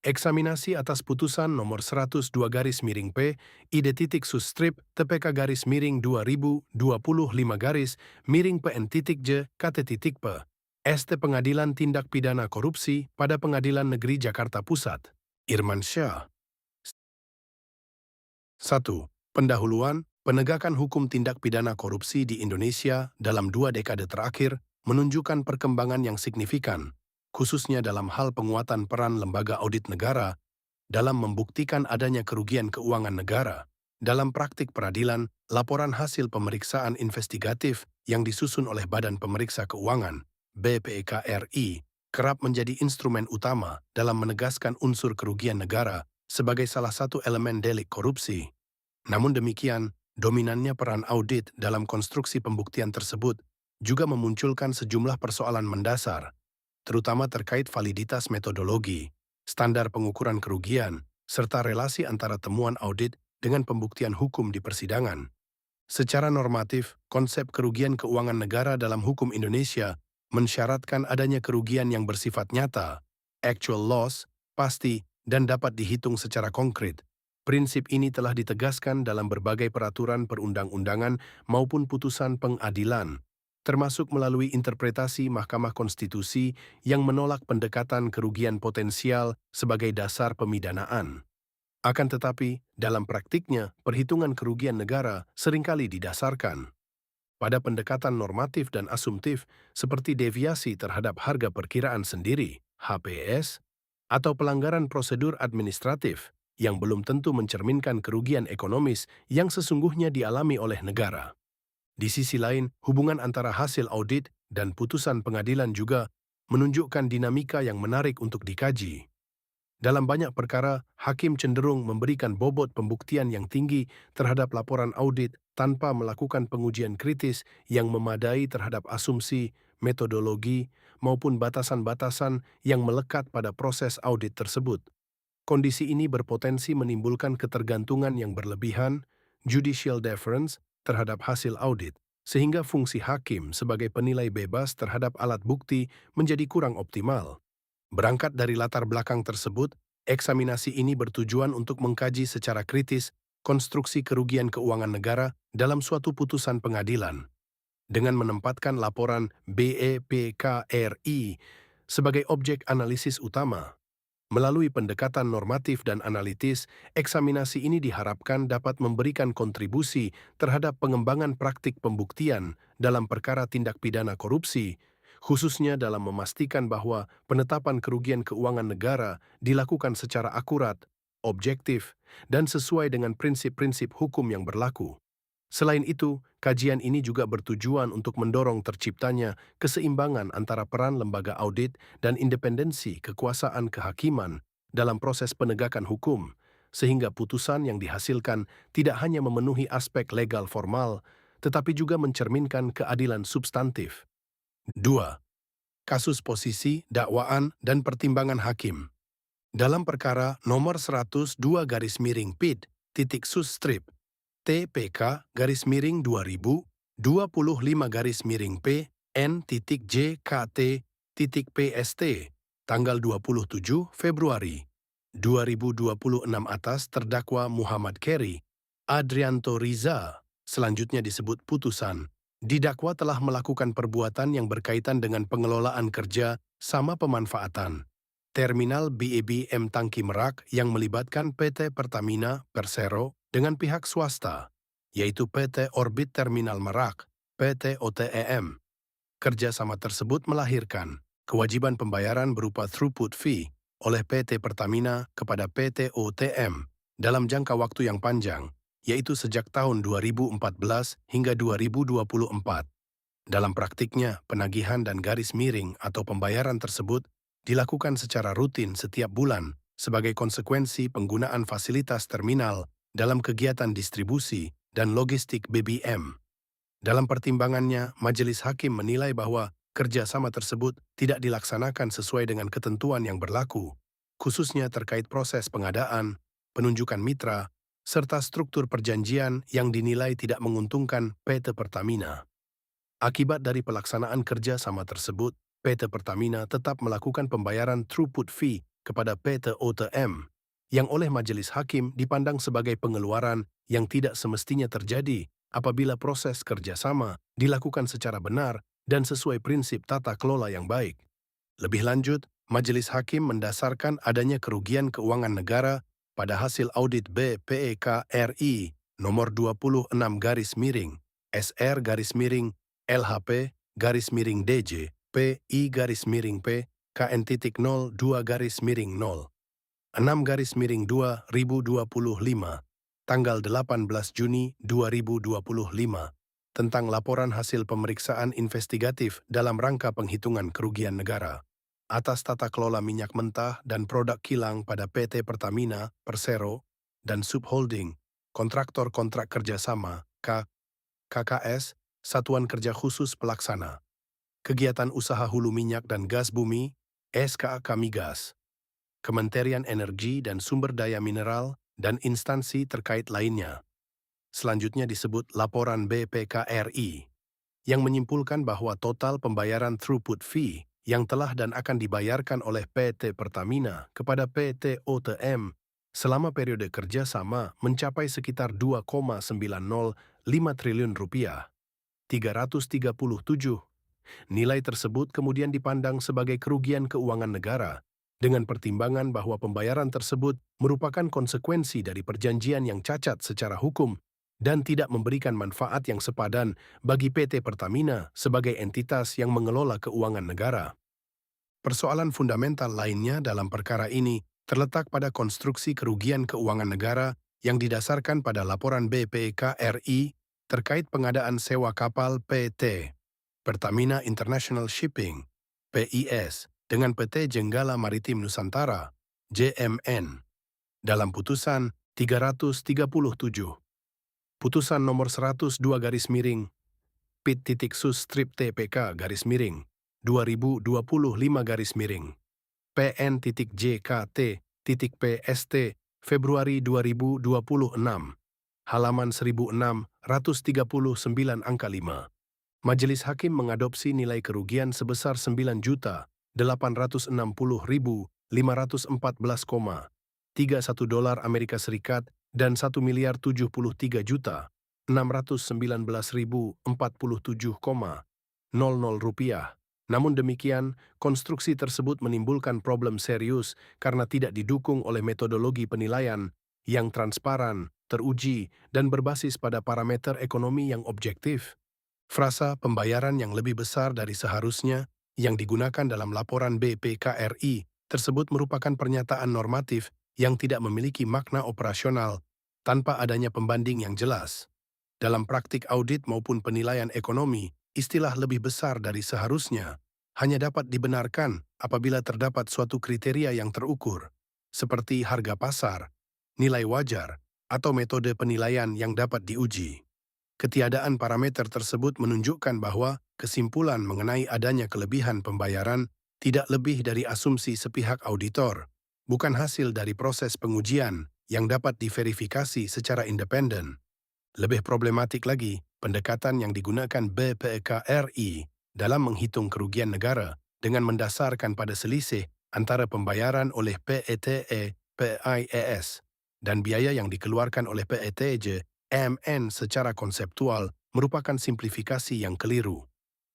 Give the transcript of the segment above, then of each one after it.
Eksaminasi atas putusan nomor 102 garis miring P, ID titik susstrip TPK garis miring 2025 garis miring PN titik J KT titik P. ST Pengadilan Tindak Pidana Korupsi pada Pengadilan Negeri Jakarta Pusat. Irman Syah. 1. Pendahuluan, penegakan hukum tindak pidana korupsi di Indonesia dalam 2 dekade terakhir menunjukkan perkembangan yang signifikan, khususnya dalam hal penguatan peran lembaga audit negara dalam membuktikan adanya kerugian keuangan negara. Dalam praktik peradilan, laporan hasil pemeriksaan investigatif yang disusun oleh Badan Pemeriksa Keuangan, BPK-RI, kerap menjadi instrumen utama dalam menegaskan unsur kerugian negara sebagai salah satu elemen delik korupsi. Namun demikian, dominannya peran audit dalam konstruksi pembuktian tersebut juga memunculkan sejumlah persoalan mendasar, terutama terkait validitas metodologi, standar pengukuran kerugian, serta relasi antara temuan audit dengan pembuktian hukum di persidangan. Secara normatif, konsep kerugian keuangan negara dalam hukum Indonesia mensyaratkan adanya kerugian yang bersifat nyata, actual loss, pasti, dan dapat dihitung secara konkret. Prinsip ini telah ditegaskan dalam berbagai peraturan perundang-undangan maupun putusan pengadilan, termasuk melalui interpretasi Mahkamah Konstitusi yang menolak pendekatan kerugian potensial sebagai dasar pemidanaan. Akan tetapi, dalam praktiknya, perhitungan kerugian negara seringkali didasarkan pada pendekatan normatif dan asumtif seperti deviasi terhadap harga perkiraan sendiri, HPS, atau pelanggaran prosedur administratif yang belum tentu mencerminkan kerugian ekonomis yang sesungguhnya dialami oleh negara. Di sisi lain, hubungan antara hasil audit dan putusan pengadilan juga menunjukkan dinamika yang menarik untuk dikaji. Dalam banyak perkara, hakim cenderung memberikan bobot pembuktian yang tinggi terhadap laporan audit tanpa melakukan pengujian kritis yang memadai terhadap asumsi, metodologi, maupun batasan-batasan yang melekat pada proses audit tersebut. Kondisi ini berpotensi menimbulkan ketergantungan yang berlebihan, judicial deference, terhadap hasil audit, sehingga fungsi hakim sebagai penilai bebas terhadap alat bukti menjadi kurang optimal. Berangkat dari latar belakang tersebut, eksaminasi ini bertujuan untuk mengkaji secara kritis konstruksi kerugian keuangan negara dalam suatu putusan pengadilan, dengan menempatkan laporan BEPKRI sebagai objek analisis utama. Melalui pendekatan normatif dan analitis, eksaminasi ini diharapkan dapat memberikan kontribusi terhadap pengembangan praktik pembuktian dalam perkara tindak pidana korupsi, khususnya dalam memastikan bahwa penetapan kerugian keuangan negara dilakukan secara akurat, objektif, dan sesuai dengan prinsip-prinsip hukum yang berlaku. Selain itu, kajian ini juga bertujuan untuk mendorong terciptanya keseimbangan antara peran lembaga audit dan independensi kekuasaan kehakiman dalam proses penegakan hukum, sehingga putusan yang dihasilkan tidak hanya memenuhi aspek legal formal, tetapi juga mencerminkan keadilan substantif. 2. Kasus posisi, dakwaan, dan pertimbangan hakim. Dalam perkara nomor 102 garis miring PID, titik susstrip, TPK garis miring 2025 garis miring P N titik JKT titik PST tanggal 27 Februari 2026 atas terdakwa Muhammad Keri Adrianto Riza, selanjutnya disebut putusan, didakwa telah melakukan perbuatan yang berkaitan dengan pengelolaan kerja sama pemanfaatan Terminal BBM Tangki Merak yang melibatkan PT Pertamina Persero dengan pihak swasta, yaitu PT Orbit Terminal Merak, PT OTEM. Kerjasama tersebut melahirkan kewajiban pembayaran berupa throughput fee oleh PT Pertamina kepada PT OTM dalam jangka waktu yang panjang, yaitu sejak tahun 2014 hingga 2024. Dalam praktiknya, penagihan dan garis miring atau pembayaran tersebut dilakukan secara rutin setiap bulan sebagai konsekuensi penggunaan fasilitas terminal dalam kegiatan distribusi dan logistik BBM. Dalam pertimbangannya, Majelis Hakim menilai bahwa kerjasama tersebut tidak dilaksanakan sesuai dengan ketentuan yang berlaku, khususnya terkait proses pengadaan, penunjukan mitra, serta struktur perjanjian yang dinilai tidak menguntungkan PT Pertamina. Akibat dari pelaksanaan kerjasama tersebut, PT Pertamina tetap melakukan pembayaran throughput fee kepada PT OTM, yang oleh majelis hakim dipandang sebagai pengeluaran yang tidak semestinya terjadi apabila proses kerjasama dilakukan secara benar dan sesuai prinsip tata kelola yang baik. Lebih lanjut, majelis hakim mendasarkan adanya kerugian keuangan negara pada hasil audit BPK RI nomor 26 garis miring SR garis miring LHP garis miring DJ PI garis miring P KN.02 garis miring 0 6 garis miring 2025 tanggal 18 Juni 2025 tentang laporan hasil pemeriksaan investigatif dalam rangka penghitungan kerugian negara atas tata kelola minyak mentah dan produk kilang pada PT Pertamina, Persero, dan Subholding, kontraktor kontrak kerjasama, KKS, Satuan Kerja Khusus Pelaksana, Kegiatan Usaha Hulu Minyak dan Gas Bumi, SKAK Migas, Kementerian Energi dan Sumber Daya Mineral, dan instansi terkait lainnya. Selanjutnya disebut laporan BPKRI, yang menyimpulkan bahwa total pembayaran throughput fee yang telah dan akan dibayarkan oleh PT Pertamina kepada PT OTM selama periode kerjasama mencapai sekitar 2,905 triliun rupiah. 337. Nilai tersebut kemudian dipandang sebagai kerugian keuangan negara, dengan pertimbangan bahwa pembayaran tersebut merupakan konsekuensi dari perjanjian yang cacat secara hukum dan tidak memberikan manfaat yang sepadan bagi PT Pertamina sebagai entitas yang mengelola keuangan negara. Persoalan fundamental lainnya dalam perkara ini terletak pada konstruksi kerugian keuangan negara yang didasarkan pada laporan BPKRI terkait pengadaan sewa kapal PT Pertamina International Shipping, PIS, dengan PT Jenggala Maritim Nusantara, JMN, dalam putusan 337. Putusan nomor 102 garis miring, PIT.sus strip TPK garis miring, 2025 garis miring, PN.JKT.PST, Februari 2026, halaman 1639 angka 5. Majelis Hakim mengadopsi nilai kerugian sebesar 9.860.514,31 dolar Amerika Serikat dan 1.073.619.047,00 rupiah. Namun demikian, konstruksi tersebut menimbulkan problem serius karena tidak didukung oleh metodologi penilaian yang transparan, teruji, dan berbasis pada parameter ekonomi yang objektif. Frasa pembayaran yang lebih besar dari seharusnya yang digunakan dalam laporan BPKRI tersebut merupakan pernyataan normatif yang tidak memiliki makna operasional tanpa adanya pembanding yang jelas. Dalam praktik audit maupun penilaian ekonomi, istilah lebih besar dari seharusnya hanya dapat dibenarkan apabila terdapat suatu kriteria yang terukur, seperti harga pasar, nilai wajar, atau metode penilaian yang dapat diuji. Ketiadaan parameter tersebut menunjukkan bahwa kesimpulan mengenai adanya kelebihan pembayaran tidak lebih dari asumsi sepihak auditor, bukan hasil dari proses pengujian yang dapat diverifikasi secara independen. Lebih problematik lagi, pendekatan yang digunakan BPKRI dalam menghitung kerugian negara dengan mendasarkan pada selisih antara pembayaran oleh PETE, PIES, dan biaya yang dikeluarkan oleh PETJ, MN secara konseptual merupakan simplifikasi yang keliru.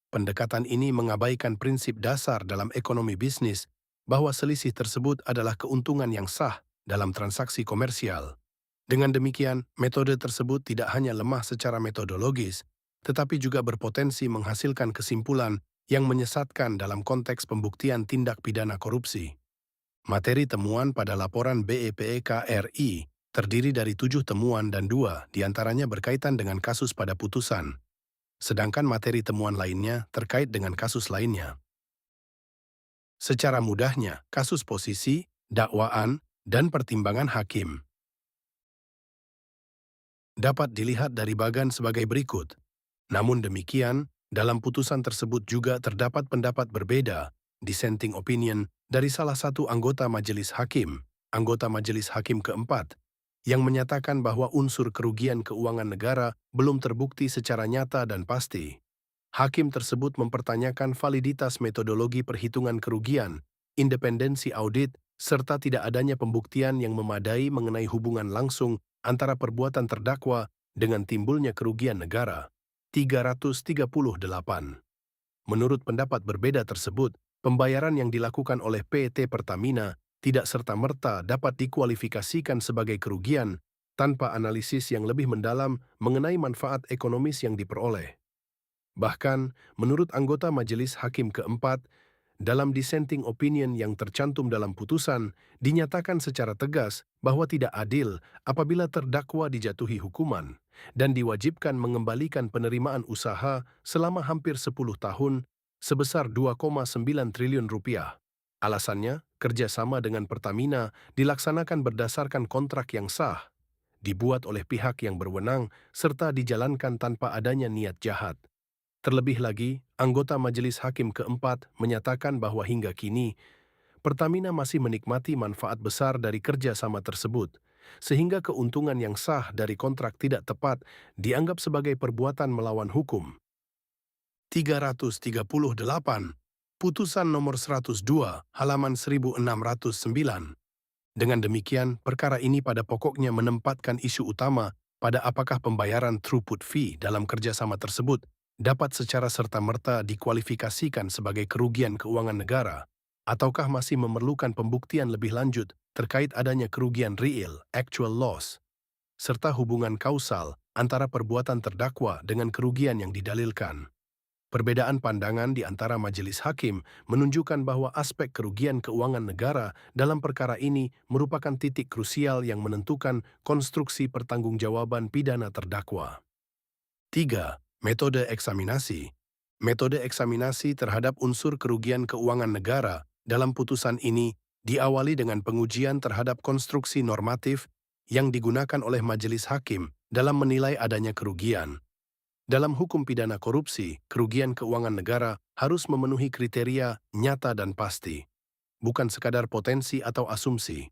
Pendekatan ini mengabaikan prinsip dasar dalam ekonomi bisnis bahwa selisih tersebut adalah keuntungan yang sah dalam transaksi komersial. Dengan demikian, metode tersebut tidak hanya lemah secara metodologis, tetapi juga berpotensi menghasilkan kesimpulan yang menyesatkan dalam konteks pembuktian tindak pidana korupsi. Materi temuan pada laporan BPKRI terdiri dari 7 temuan dan 2 diantaranya berkaitan dengan kasus pada putusan, sedangkan materi temuan lainnya terkait dengan kasus lainnya. Secara mudahnya, kasus posisi, dakwaan, dan pertimbangan hakim dapat dilihat dari bagan sebagai berikut. Namun demikian, dalam putusan tersebut juga terdapat pendapat berbeda, dissenting opinion, dari salah satu anggota majelis hakim, anggota majelis hakim keempat, yang menyatakan bahwa unsur kerugian keuangan negara belum terbukti secara nyata dan pasti. Hakim tersebut mempertanyakan validitas metodologi perhitungan kerugian, independensi audit, serta tidak adanya pembuktian yang memadai mengenai hubungan langsung antara perbuatan terdakwa dengan timbulnya kerugian negara. 338. Menurut pendapat berbeda tersebut, pembayaran yang dilakukan oleh PT Pertamina tidak serta-merta dapat dikualifikasikan sebagai kerugian tanpa analisis yang lebih mendalam mengenai manfaat ekonomis yang diperoleh. Bahkan, menurut anggota Majelis Hakim keempat, dalam dissenting opinion yang tercantum dalam putusan, dinyatakan secara tegas bahwa tidak adil apabila terdakwa dijatuhi hukuman dan diwajibkan mengembalikan penerimaan usaha selama hampir 10 tahun sebesar 2,9 triliun rupiah. Alasannya, kerjasama dengan Pertamina dilaksanakan berdasarkan kontrak yang sah, dibuat oleh pihak yang berwenang, serta dijalankan tanpa adanya niat jahat. Terlebih lagi, anggota Majelis Hakim keempat menyatakan bahwa hingga kini, Pertamina masih menikmati manfaat besar dari kerjasama tersebut, sehingga keuntungan yang sah dari kontrak tidak tepat dianggap sebagai perbuatan melawan hukum. 338. Putusan nomor 102, halaman 1609. Dengan demikian, perkara ini pada pokoknya menempatkan isu utama pada apakah pembayaran throughput fee dalam kerjasama tersebut dapat secara serta-merta dikualifikasikan sebagai kerugian keuangan negara, ataukah masih memerlukan pembuktian lebih lanjut terkait adanya kerugian real, actual loss, serta hubungan kausal antara perbuatan terdakwa dengan kerugian yang didalilkan. Perbedaan pandangan di antara majelis hakim menunjukkan bahwa aspek kerugian keuangan negara dalam perkara ini merupakan titik krusial yang menentukan konstruksi pertanggungjawaban pidana terdakwa. 3. Metode eksaminasi. Metode eksaminasi terhadap unsur kerugian keuangan negara dalam putusan ini diawali dengan pengujian terhadap konstruksi normatif yang digunakan oleh majelis hakim dalam menilai adanya kerugian. Dalam hukum pidana korupsi, kerugian keuangan negara harus memenuhi kriteria nyata dan pasti, bukan sekadar potensi atau asumsi.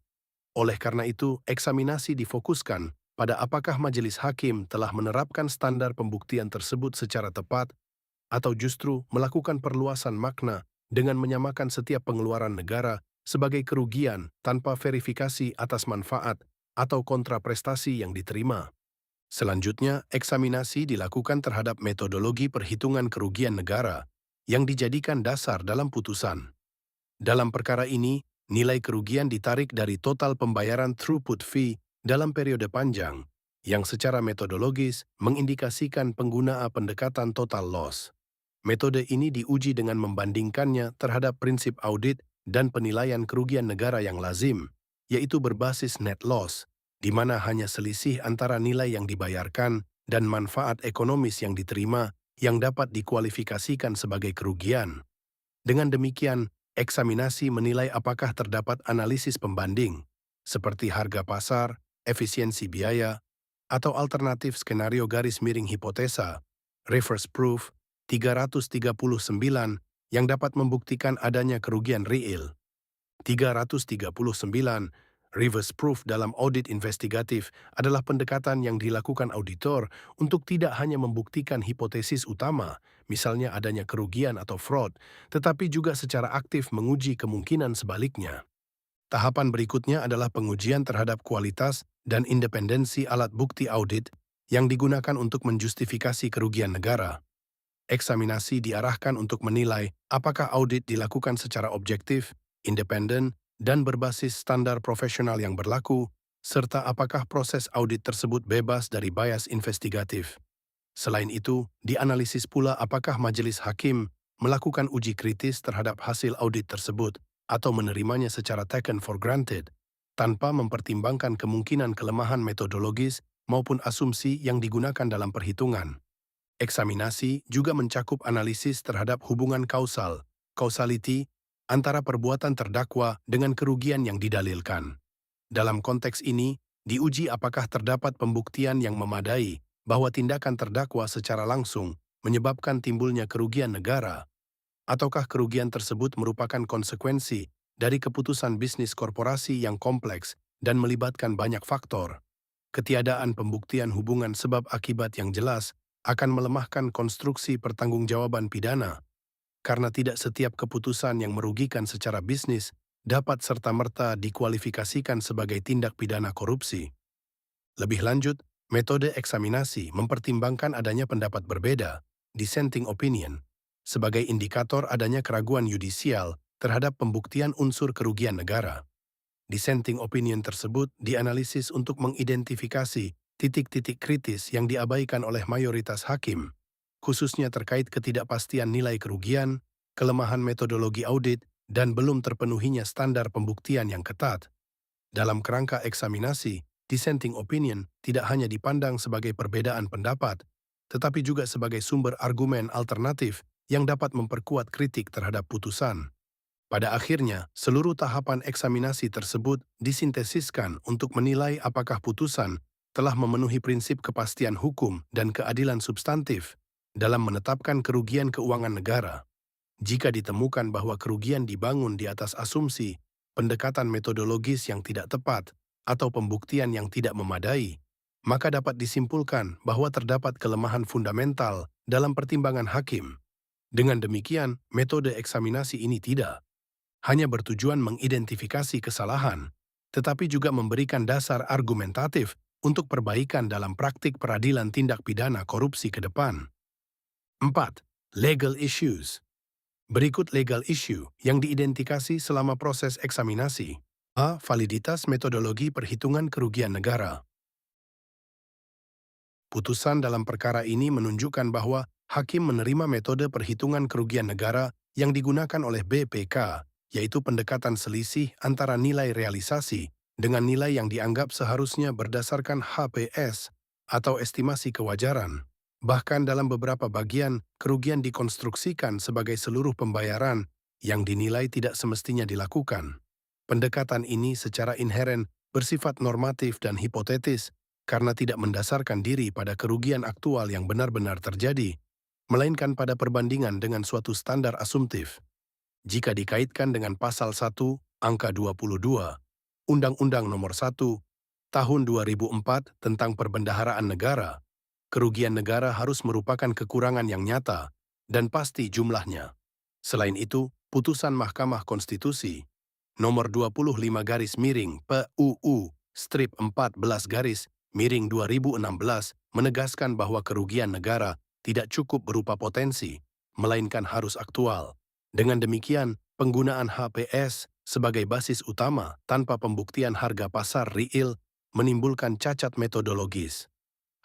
Oleh karena itu, eksaminasi difokuskan pada apakah majelis hakim telah menerapkan standar pembuktian tersebut secara tepat atau justru melakukan perluasan makna dengan menyamakan setiap pengeluaran negara sebagai kerugian tanpa verifikasi atas manfaat atau kontraprestasi yang diterima. Selanjutnya, eksaminasi dilakukan terhadap metodologi perhitungan kerugian negara yang dijadikan dasar dalam putusan. Dalam perkara ini, nilai kerugian ditarik dari total pembayaran throughput fee dalam periode panjang, yang secara metodologis mengindikasikan penggunaan pendekatan total loss. Metode ini diuji dengan membandingkannya terhadap prinsip audit dan penilaian kerugian negara yang lazim, yaitu berbasis net loss, di mana hanya selisih antara nilai yang dibayarkan dan manfaat ekonomis yang diterima yang dapat dikualifikasikan sebagai kerugian. Dengan demikian, eksaminasi menilai apakah terdapat analisis pembanding, seperti harga pasar, efisiensi biaya, atau alternatif skenario garis miring hipotesa, reverse proof, 339, yang dapat membuktikan adanya kerugian real. 339, reverse proof dalam audit investigatif adalah pendekatan yang dilakukan auditor untuk tidak hanya membuktikan hipotesis utama, misalnya adanya kerugian atau fraud, tetapi juga secara aktif menguji kemungkinan sebaliknya. Tahapan berikutnya adalah pengujian terhadap kualitas dan independensi alat bukti audit yang digunakan untuk menjustifikasi kerugian negara. Eksaminasi diarahkan untuk menilai apakah audit dilakukan secara objektif, independen, dan berbasis standar profesional yang berlaku, serta apakah proses audit tersebut bebas dari bias investigatif. Selain itu, dianalisis pula apakah majelis hakim melakukan uji kritis terhadap hasil audit tersebut atau menerimanya secara taken for granted, tanpa mempertimbangkan kemungkinan kelemahan metodologis maupun asumsi yang digunakan dalam perhitungan. Eksaminasi juga mencakup analisis terhadap hubungan kausal, causality, antara perbuatan terdakwa dengan kerugian yang didalilkan. Dalam konteks ini, diuji apakah terdapat pembuktian yang memadai bahwa tindakan terdakwa secara langsung menyebabkan timbulnya kerugian negara, ataukah kerugian tersebut merupakan konsekuensi dari keputusan bisnis korporasi yang kompleks dan melibatkan banyak faktor. Ketiadaan pembuktian hubungan sebab akibat yang jelas akan melemahkan konstruksi pertanggungjawaban pidana, karena tidak setiap keputusan yang merugikan secara bisnis dapat serta-merta dikualifikasikan sebagai tindak pidana korupsi. Lebih lanjut, metode eksaminasi mempertimbangkan adanya pendapat berbeda, dissenting opinion, sebagai indikator adanya keraguan yudisial terhadap pembuktian unsur kerugian negara. Dissenting opinion tersebut dianalisis untuk mengidentifikasi titik-titik kritis yang diabaikan oleh mayoritas hakim, khususnya terkait ketidakpastian nilai kerugian, kelemahan metodologi audit, dan belum terpenuhinya standar pembuktian yang ketat. Dalam kerangka eksaminasi, dissenting opinion tidak hanya dipandang sebagai perbedaan pendapat, tetapi juga sebagai sumber argumen alternatif yang dapat memperkuat kritik terhadap putusan. Pada akhirnya, seluruh tahapan eksaminasi tersebut disintesiskan untuk menilai apakah putusan telah memenuhi prinsip kepastian hukum dan keadilan substantif dalam menetapkan kerugian keuangan negara. Jika ditemukan bahwa kerugian dibangun di atas asumsi, pendekatan metodologis yang tidak tepat, atau pembuktian yang tidak memadai, maka dapat disimpulkan bahwa terdapat kelemahan fundamental dalam pertimbangan hakim. Dengan demikian, metode eksaminasi ini tidak hanya bertujuan mengidentifikasi kesalahan, tetapi juga memberikan dasar argumentatif untuk perbaikan dalam praktik peradilan tindak pidana korupsi ke depan. 4. Legal issues. Berikut legal issue yang diidentifikasi selama proses eksaminasi. A. Validitas metodologi perhitungan kerugian negara. Putusan dalam perkara ini menunjukkan bahwa hakim menerima metode perhitungan kerugian negara yang digunakan oleh BPK, yaitu pendekatan selisih antara nilai realisasi dengan nilai yang dianggap seharusnya berdasarkan HPS atau estimasi kewajaran. Bahkan dalam beberapa bagian, kerugian dikonstruksikan sebagai seluruh pembayaran yang dinilai tidak semestinya dilakukan. Pendekatan ini secara inheren bersifat normatif dan hipotetis karena tidak mendasarkan diri pada kerugian aktual yang benar-benar terjadi, melainkan pada perbandingan dengan suatu standar asumtif. Jika dikaitkan dengan Pasal 1, Angka 22, Undang-Undang Nomor 1, Tahun 2004 tentang Perbendaharaan Negara, kerugian negara harus merupakan kekurangan yang nyata dan pasti jumlahnya. Selain itu, putusan Mahkamah Konstitusi Nomor 25-PUU strip 14-2016 menegaskan bahwa kerugian negara tidak cukup berupa potensi, melainkan harus aktual. Dengan demikian, penggunaan HPS sebagai basis utama tanpa pembuktian harga pasar real menimbulkan cacat metodologis.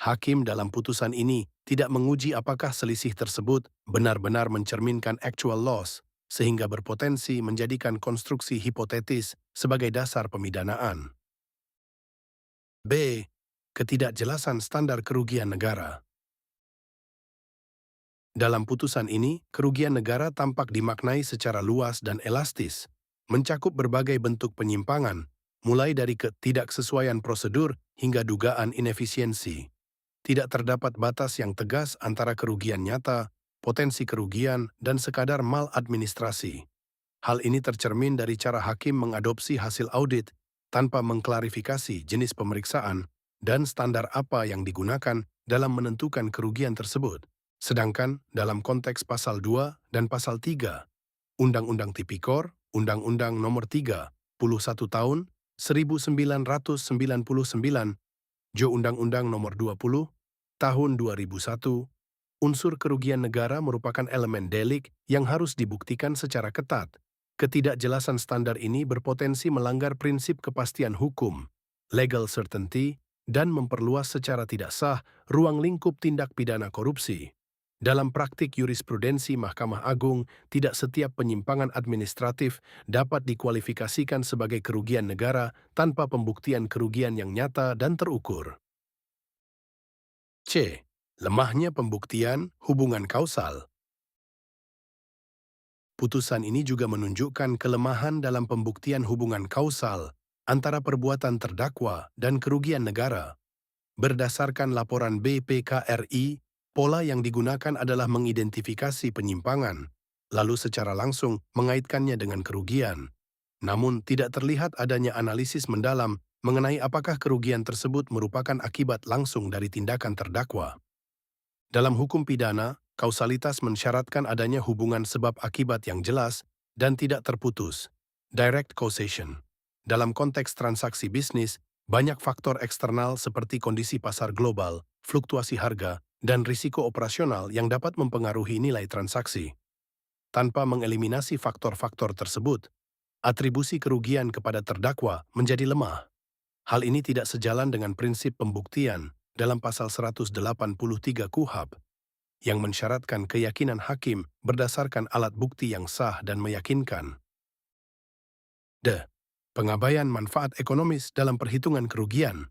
Hakim dalam putusan ini tidak menguji apakah selisih tersebut benar-benar mencerminkan actual loss, sehingga berpotensi menjadikan konstruksi hipotetis sebagai dasar pemidanaan. B. Ketidakjelasan standar kerugian negara. Dalam putusan ini, kerugian negara tampak dimaknai secara luas dan elastis, mencakup berbagai bentuk penyimpangan, mulai dari ketidaksesuaian prosedur hingga dugaan inefisiensi. Tidak terdapat batas yang tegas antara kerugian nyata, potensi kerugian, dan sekadar maladministrasi. Hal ini tercermin dari cara hakim mengadopsi hasil audit tanpa mengklarifikasi jenis pemeriksaan dan standar apa yang digunakan dalam menentukan kerugian tersebut. Sedangkan dalam konteks Pasal 2 dan Pasal 3, Undang-Undang Tipikor, Undang-Undang Nomor 31 Tahun 1999, Jo Undang-Undang Nomor 20 Tahun 2001, unsur kerugian negara merupakan elemen delik yang harus dibuktikan secara ketat. Ketidakjelasan standar ini berpotensi melanggar prinsip kepastian hukum, legal certainty, dan memperluas secara tidak sah ruang lingkup tindak pidana korupsi. Dalam praktik jurisprudensi Mahkamah Agung, tidak setiap penyimpangan administratif dapat dikualifikasikan sebagai kerugian negara tanpa pembuktian kerugian yang nyata dan terukur. C. Lemahnya pembuktian hubungan kausal. Putusan ini juga menunjukkan kelemahan dalam pembuktian hubungan kausal antara perbuatan terdakwa dan kerugian negara. Berdasarkan laporan BPKRI, pola yang digunakan adalah mengidentifikasi penyimpangan, lalu secara langsung mengaitkannya dengan kerugian. Namun, tidak terlihat adanya analisis mendalam mengenai apakah kerugian tersebut merupakan akibat langsung dari tindakan terdakwa. Dalam hukum pidana, kausalitas mensyaratkan adanya hubungan sebab akibat yang jelas dan tidak terputus. Direct causation. Dalam konteks transaksi bisnis, banyak faktor eksternal seperti kondisi pasar global, fluktuasi harga, dan risiko operasional yang dapat mempengaruhi nilai transaksi. Tanpa mengeliminasi faktor-faktor tersebut, atribusi kerugian kepada terdakwa menjadi lemah. Hal ini tidak sejalan dengan prinsip pembuktian dalam pasal 183 KUHP yang mensyaratkan keyakinan hakim berdasarkan alat bukti yang sah dan meyakinkan. D. Pengabaian manfaat ekonomis dalam perhitungan kerugian.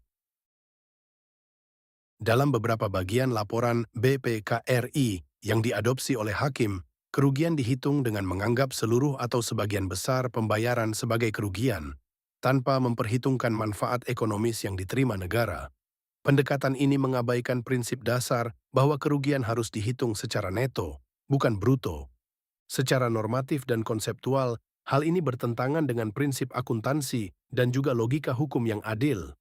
Dalam beberapa bagian laporan BPKRI yang diadopsi oleh hakim, kerugian dihitung dengan menganggap seluruh atau sebagian besar pembayaran sebagai kerugian, tanpa memperhitungkan manfaat ekonomis yang diterima negara. Pendekatan ini mengabaikan prinsip dasar bahwa kerugian harus dihitung secara neto, bukan bruto. Secara normatif dan konseptual, hal ini bertentangan dengan prinsip akuntansi dan juga logika hukum yang adil.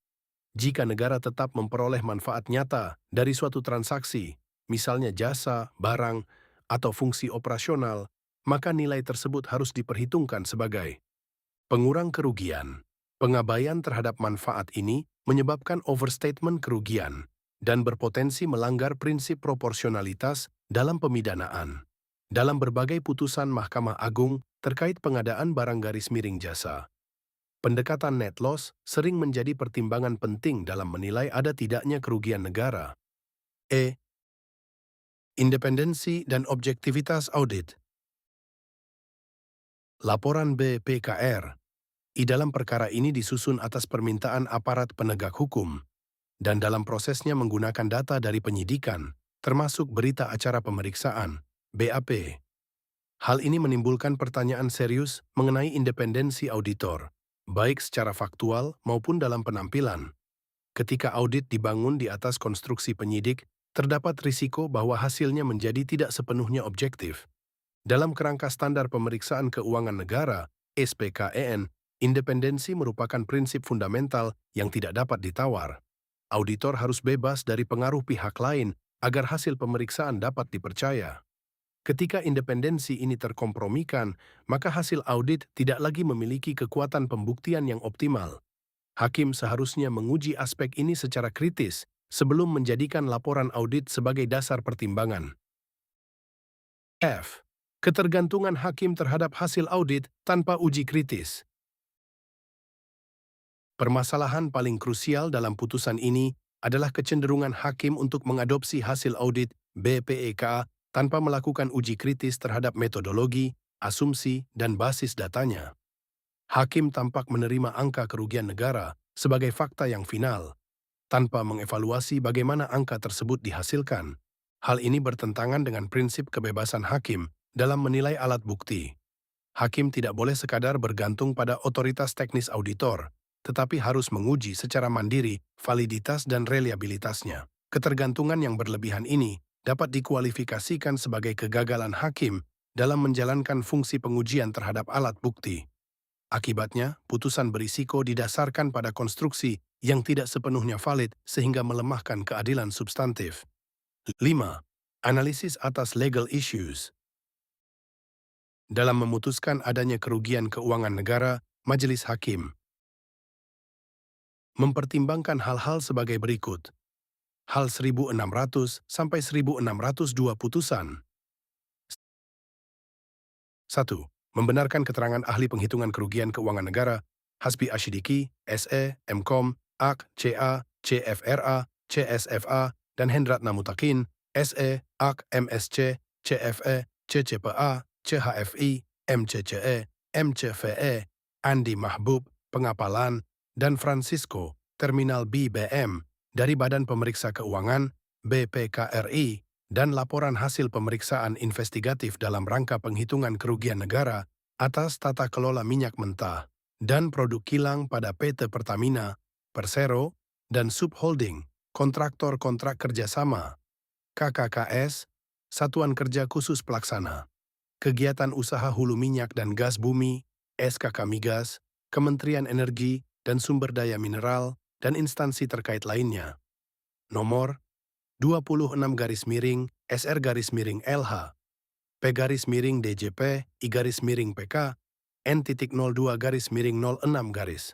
Jika negara tetap memperoleh manfaat nyata dari suatu transaksi, misalnya jasa, barang, atau fungsi operasional, maka nilai tersebut harus diperhitungkan sebagai pengurang kerugian. Pengabaian terhadap manfaat ini menyebabkan overstatement kerugian dan berpotensi melanggar prinsip proporsionalitas dalam pemidanaan. Dalam berbagai putusan Mahkamah Agung terkait pengadaan barang garis miring jasa, pendekatan net loss sering menjadi pertimbangan penting dalam menilai ada tidaknya kerugian negara. E. Independensi dan objektivitas audit. Laporan BPKR dalam perkara ini disusun atas permintaan aparat penegak hukum dan dalam prosesnya menggunakan data dari penyidikan, termasuk berita acara pemeriksaan, BAP. Hal ini menimbulkan pertanyaan serius mengenai independensi auditor, baik secara faktual maupun dalam penampilan. Ketika audit dibangun di atas konstruksi penyidik, terdapat risiko bahwa hasilnya menjadi tidak sepenuhnya objektif. Dalam kerangka standar pemeriksaan keuangan negara, SPKEN, independensi merupakan prinsip fundamental yang tidak dapat ditawar. Auditor harus bebas dari pengaruh pihak lain agar hasil pemeriksaan dapat dipercaya. Ketika independensi ini terkompromikan, maka hasil audit tidak lagi memiliki kekuatan pembuktian yang optimal. Hakim seharusnya menguji aspek ini secara kritis sebelum menjadikan laporan audit sebagai dasar pertimbangan. F. Ketergantungan hakim terhadap hasil audit tanpa uji kritis. Permasalahan paling krusial dalam putusan ini adalah kecenderungan hakim untuk mengadopsi hasil audit BPK tanpa melakukan uji kritis terhadap metodologi, asumsi, dan basis datanya. Hakim tampak menerima angka kerugian negara sebagai fakta yang final, tanpa mengevaluasi bagaimana angka tersebut dihasilkan. Hal ini bertentangan dengan prinsip kebebasan hakim dalam menilai alat bukti. Hakim tidak boleh sekadar bergantung pada otoritas teknis auditor, tetapi harus menguji secara mandiri validitas dan reliabilitasnya. Ketergantungan yang berlebihan ini dapat dikualifikasikan sebagai kegagalan hakim dalam menjalankan fungsi pengujian terhadap alat bukti. Akibatnya, putusan berisiko didasarkan pada konstruksi yang tidak sepenuhnya valid sehingga melemahkan keadilan substantif. 5. Analisis atas legal issues. Dalam memutuskan adanya kerugian keuangan negara, Majelis Hakim mempertimbangkan hal-hal sebagai berikut. Hal 1600 sampai 1602 putusan. 1. Membenarkan keterangan ahli penghitungan kerugian keuangan negara, Hasbi Ashidiki, SE, MKOM, AK, CA, CFRA, CSFA, dan Hendratna Mutakin, SE, AK, MSC, CFE, CCPA, CHFI, MCCE, MCVE, Andi Mahbub, Pengapalan, dan Francisco, Terminal BBM, dari Badan Pemeriksa Keuangan, BPKRI, dan laporan hasil pemeriksaan investigatif dalam rangka penghitungan kerugian negara atas tata kelola minyak mentah dan produk kilang pada PT Pertamina, Persero, dan Subholding, kontraktor kontrak kerjasama, KKKS, Satuan Kerja Khusus Pelaksana, Kegiatan Usaha Hulu Minyak dan Gas Bumi, SKK Migas, Kementerian Energi dan Sumber Daya Mineral, dan instansi terkait lainnya. Nomor 26-SR-LH, P-DJP, I-PK, N.02-06-2025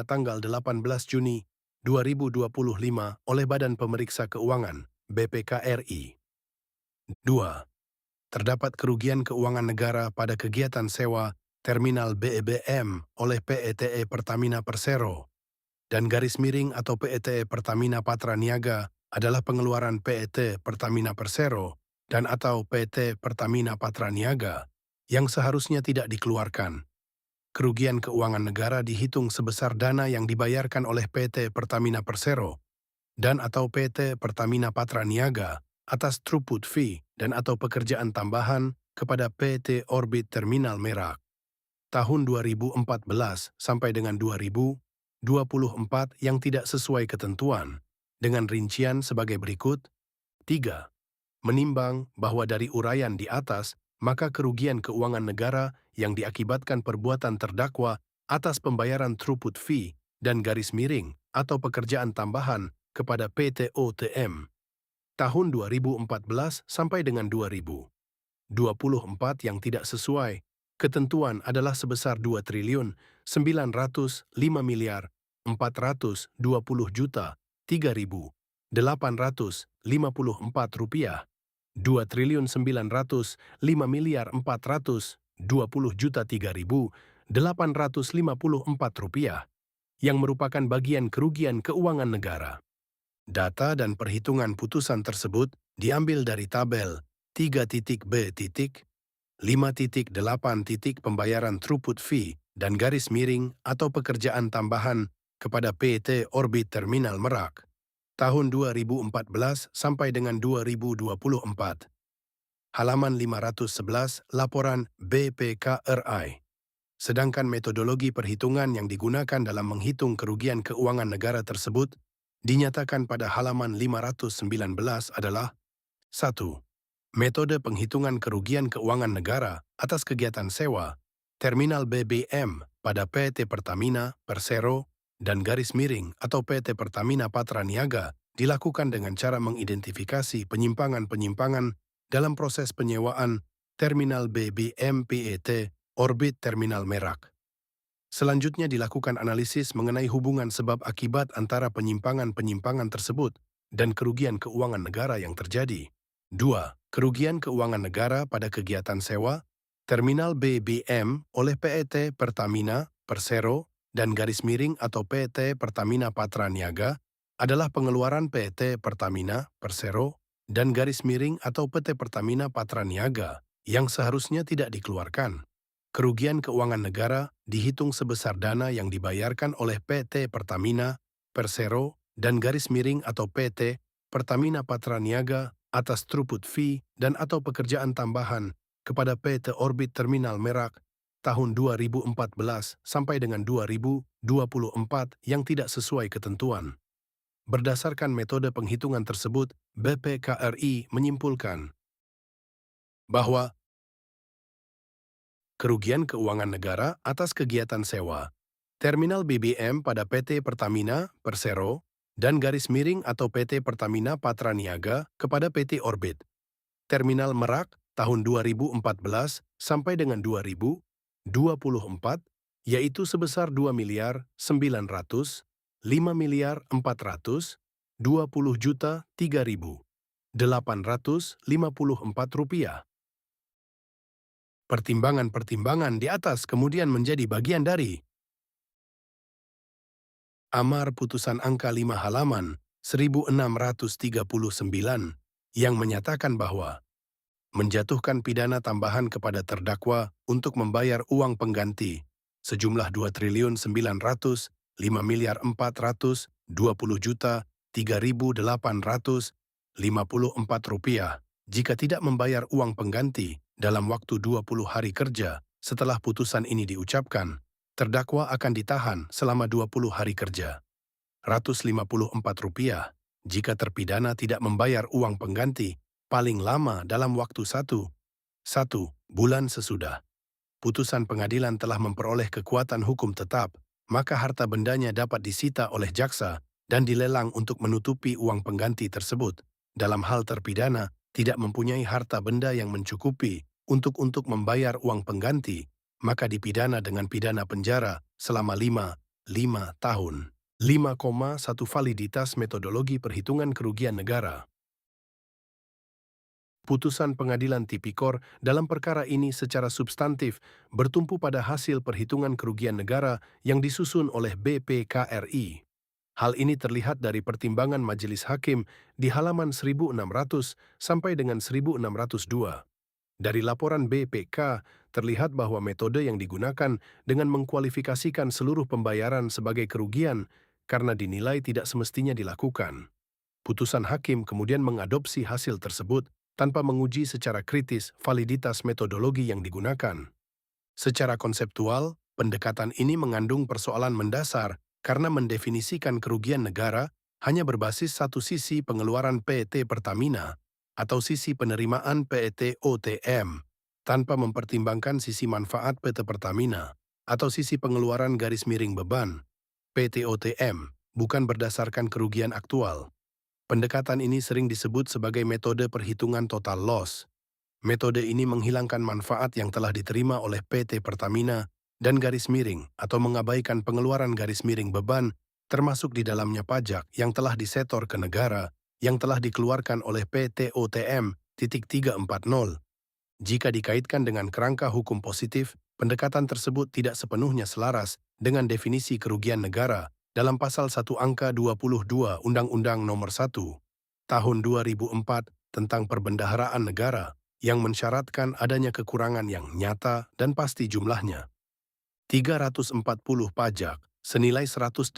tanggal 18 Juni 2025 oleh Badan Pemeriksa Keuangan BPKRI. 2. Terdapat kerugian keuangan negara pada kegiatan sewa terminal BBM oleh PETE Pertamina Persero dan garis miring atau PETE Pertamina Patra Niaga adalah pengeluaran PET Pertamina Persero dan atau PT Pertamina Patra Niaga yang seharusnya tidak dikeluarkan. Kerugian keuangan negara dihitung sebesar dana yang dibayarkan oleh PT Pertamina Persero dan atau PT Pertamina Patra Niaga atas throughput fee dan atau pekerjaan tambahan kepada PT Orbit Terminal Merak tahun 2014 sampai dengan 2024 yang tidak sesuai ketentuan, dengan rincian sebagai berikut. 3. Menimbang bahwa dari uraian di atas, maka kerugian keuangan negara yang diakibatkan perbuatan terdakwa atas pembayaran throughput fee dan garis miring atau pekerjaan tambahan kepada PT OTM tahun 2014 sampai dengan 2024 yang tidak sesuai ketentuan adalah sebesar 2.905.420.3.854 rupiah, 2.905.420.3.854 rupiah, yang merupakan bagian kerugian keuangan negara. Data dan perhitungan putusan tersebut diambil dari tabel 3.b. 5.8. Pembayaran throughput fee dan garis miring atau pekerjaan tambahan kepada PT Orbit Terminal Merak tahun 2014 sampai dengan 2024. Halaman 511 Laporan BPKRI. Sedangkan metodologi perhitungan yang digunakan dalam menghitung kerugian keuangan negara tersebut dinyatakan pada halaman 519 adalah 1. Metode penghitungan kerugian keuangan negara atas kegiatan sewa terminal BBM pada PT Pertamina Persero dan garis miring atau PT Pertamina Patra Niaga dilakukan dengan cara mengidentifikasi penyimpangan-penyimpangan dalam proses penyewaan terminal BBM PET Orbit Terminal Merak. Selanjutnya dilakukan analisis mengenai hubungan sebab akibat antara penyimpangan-penyimpangan tersebut dan kerugian keuangan negara yang terjadi. 2. Kerugian keuangan negara pada kegiatan sewa terminal BBM oleh PET Pertamina Persero dan garis miring atau PT Pertamina Patra Niaga adalah pengeluaran PT Pertamina Persero dan garis miring atau PT Pertamina Patra Niaga yang seharusnya tidak dikeluarkan. Kerugian keuangan negara dihitung sebesar dana yang dibayarkan oleh PT Pertamina Persero dan garis miring atau PT Pertamina Patra Niaga atas throughput fee dan atau pekerjaan tambahan kepada PT Orbit Terminal Merak tahun 2014 sampai dengan 2024 yang tidak sesuai ketentuan. Berdasarkan metode penghitungan tersebut, BPKRI menyimpulkan bahwa kerugian keuangan negara atas kegiatan sewa terminal BBM pada PT Pertamina Persero dan garis miring atau PT Pertamina Patra Niaga kepada PT Orbit Terminal Merak tahun 2014 sampai dengan 2024 yaitu sebesar 2.905.540.003.854 rupiah. Pertimbangan-pertimbangan di atas kemudian menjadi bagian dari Amar Putusan Angka 5 halaman 1639 yang menyatakan bahwa menjatuhkan pidana tambahan kepada terdakwa untuk membayar uang pengganti sejumlah 2.905.3.854 rupiah jika tidak membayar uang pengganti dalam waktu 20 hari kerja setelah putusan ini diucapkan, terdakwa akan ditahan selama 20 hari kerja. Rp154 jika terpidana tidak membayar uang pengganti paling lama dalam waktu 1 bulan sesudah putusan pengadilan telah memperoleh kekuatan hukum tetap, maka harta bendanya dapat disita oleh jaksa dan dilelang untuk menutupi uang pengganti tersebut. Dalam hal terpidana tidak mempunyai harta benda yang mencukupi untuk membayar uang pengganti, maka dipidana dengan pidana penjara selama 5 tahun. 5,1 Validitas metodologi perhitungan kerugian negara. Putusan pengadilan tipikor dalam perkara ini secara substantif bertumpu pada hasil perhitungan kerugian negara yang disusun oleh BPKRI. Hal ini terlihat dari pertimbangan majelis hakim di halaman 1600 sampai dengan 1602. Dari laporan BPK, terlihat bahwa metode yang digunakan dengan mengkualifikasikan seluruh pembayaran sebagai kerugian karena dinilai tidak semestinya dilakukan. Putusan hakim kemudian mengadopsi hasil tersebut tanpa menguji secara kritis validitas metodologi yang digunakan. Secara konseptual, pendekatan ini mengandung persoalan mendasar karena mendefinisikan kerugian negara hanya berbasis satu sisi pengeluaran PT Pertamina atau sisi penerimaan PT OTM, tanpa mempertimbangkan sisi manfaat PT Pertamina atau sisi pengeluaran garis miring beban PT OTM, bukan berdasarkan kerugian aktual. Pendekatan ini sering disebut sebagai metode perhitungan total loss. Metode ini menghilangkan manfaat yang telah diterima oleh PT Pertamina dan garis miring atau mengabaikan pengeluaran garis miring beban, termasuk di dalamnya pajak yang telah disetor ke negara yang telah dikeluarkan oleh PT OTM 340. Jika dikaitkan dengan kerangka hukum positif, pendekatan tersebut tidak sepenuhnya selaras dengan definisi kerugian negara dalam pasal 1 angka 22 Undang-Undang Nomor 1 Tahun 2004 tentang Perbendaharaan Negara yang mensyaratkan adanya kekurangan yang nyata dan pasti jumlahnya. 340 pajak senilai 118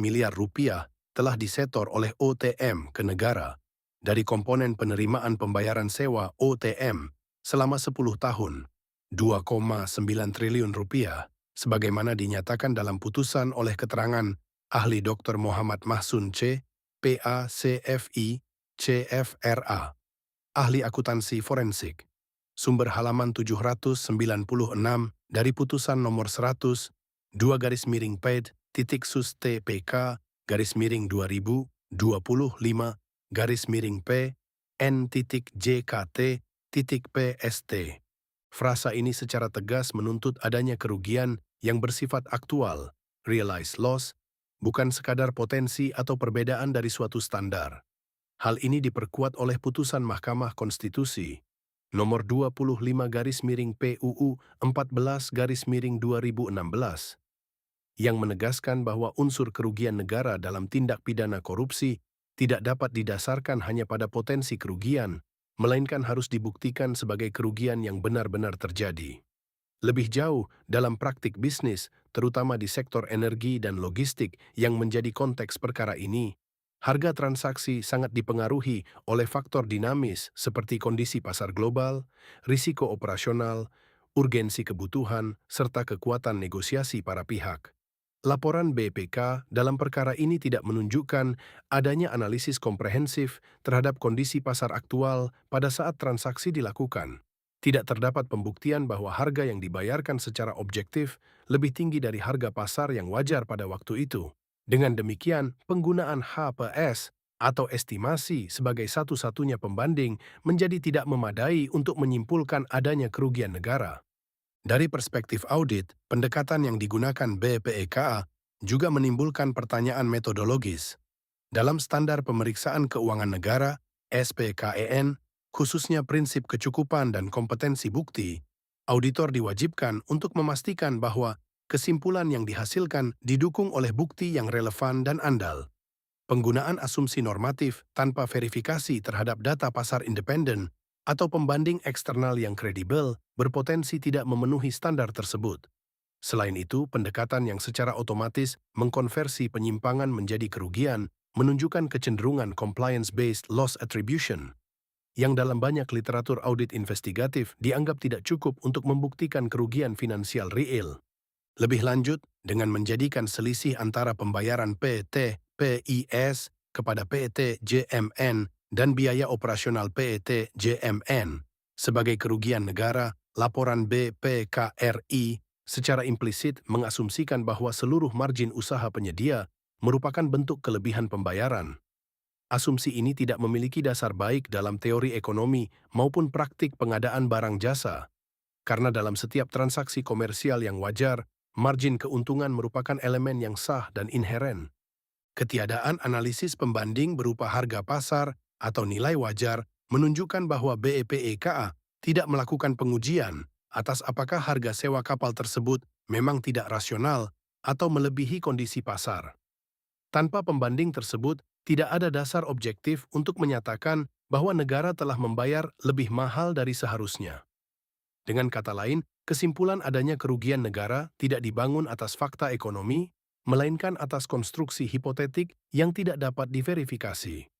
miliar rupiah telah disetor oleh OTM ke negara dari komponen penerimaan pembayaran sewa OTM selama 10 tahun, 2,9 triliun rupiah, sebagaimana dinyatakan dalam putusan oleh keterangan ahli Dr. Muhammad Mahsun C, PA-CFI, CFRA, ahli akuntansi forensik. Sumber halaman 796 dari putusan nomor 100, 2/PED, sus TPK, _2025, P, N.JKT, PST. Frasa ini secara tegas menuntut adanya kerugian yang bersifat aktual, realized loss, bukan sekadar potensi atau perbedaan dari suatu standar. Hal ini diperkuat oleh putusan Mahkamah Konstitusi nomor 25/PUU 14/2016 yang menegaskan bahwa unsur kerugian negara dalam tindak pidana korupsi tidak dapat didasarkan hanya pada potensi kerugian, melainkan harus dibuktikan sebagai kerugian yang benar-benar terjadi. Lebih jauh, dalam praktik bisnis, terutama di sektor energi dan logistik yang menjadi konteks perkara ini, harga transaksi sangat dipengaruhi oleh faktor dinamis seperti kondisi pasar global, risiko operasional, urgensi kebutuhan, serta kekuatan negosiasi para pihak. Laporan BPK dalam perkara ini tidak menunjukkan adanya analisis komprehensif terhadap kondisi pasar aktual pada saat transaksi dilakukan. Tidak terdapat pembuktian bahwa harga yang dibayarkan secara objektif lebih tinggi dari harga pasar yang wajar pada waktu itu. Dengan demikian, penggunaan HPS atau estimasi sebagai satu-satunya pembanding menjadi tidak memadai untuk menyimpulkan adanya kerugian negara. Dari perspektif audit, pendekatan yang digunakan BPK juga menimbulkan pertanyaan metodologis. Dalam Standar Pemeriksaan Keuangan Negara, SPKEN, khususnya prinsip kecukupan dan kompetensi bukti, auditor diwajibkan untuk memastikan bahwa kesimpulan yang dihasilkan didukung oleh bukti yang relevan dan andal. Penggunaan asumsi normatif tanpa verifikasi terhadap data pasar independen atau pembanding eksternal yang kredibel berpotensi tidak memenuhi standar tersebut. Selain itu, pendekatan yang secara otomatis mengkonversi penyimpangan menjadi kerugian menunjukkan kecenderungan compliance-based loss attribution, yang dalam banyak literatur audit investigatif dianggap tidak cukup untuk membuktikan kerugian finansial real. Lebih lanjut, dengan menjadikan selisih antara pembayaran PT PIS kepada PT JMN dan biaya operasional PT JMN sebagai kerugian negara, laporan BPKRI secara implisit mengasumsikan bahwa seluruh margin usaha penyedia merupakan bentuk kelebihan pembayaran. Asumsi ini tidak memiliki dasar baik dalam teori ekonomi maupun praktik pengadaan barang jasa, karena dalam setiap transaksi komersial yang wajar, margin keuntungan merupakan elemen yang sah dan inheren. Ketiadaan analisis pembanding berupa harga pasar atau nilai wajar menunjukkan bahwa BEPEKA tidak melakukan pengujian atas apakah harga sewa kapal tersebut memang tidak rasional atau melebihi kondisi pasar. Tanpa pembanding tersebut, tidak ada dasar objektif untuk menyatakan bahwa negara telah membayar lebih mahal dari seharusnya. Dengan kata lain, kesimpulan adanya kerugian negara tidak dibangun atas fakta ekonomi, melainkan atas konstruksi hipotetik yang tidak dapat diverifikasi.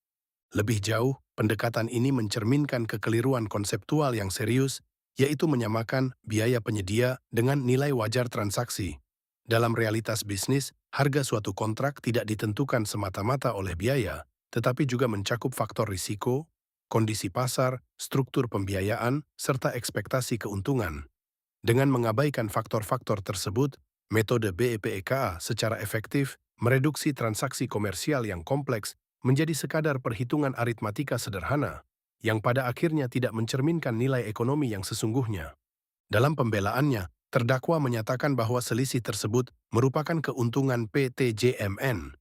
Lebih jauh, pendekatan ini mencerminkan kekeliruan konseptual yang serius, yaitu menyamakan biaya penyedia dengan nilai wajar transaksi. Dalam realitas bisnis, harga suatu kontrak tidak ditentukan semata-mata oleh biaya, tetapi juga mencakup faktor risiko, kondisi pasar, struktur pembiayaan, serta ekspektasi keuntungan. Dengan mengabaikan faktor-faktor tersebut, metode BEPEKA secara efektif mereduksi transaksi komersial yang kompleks menjadi sekadar perhitungan aritmatika sederhana, yang pada akhirnya tidak mencerminkan nilai ekonomi yang sesungguhnya. Dalam pembelaannya, terdakwa menyatakan bahwa selisih tersebut merupakan keuntungan PT JMN.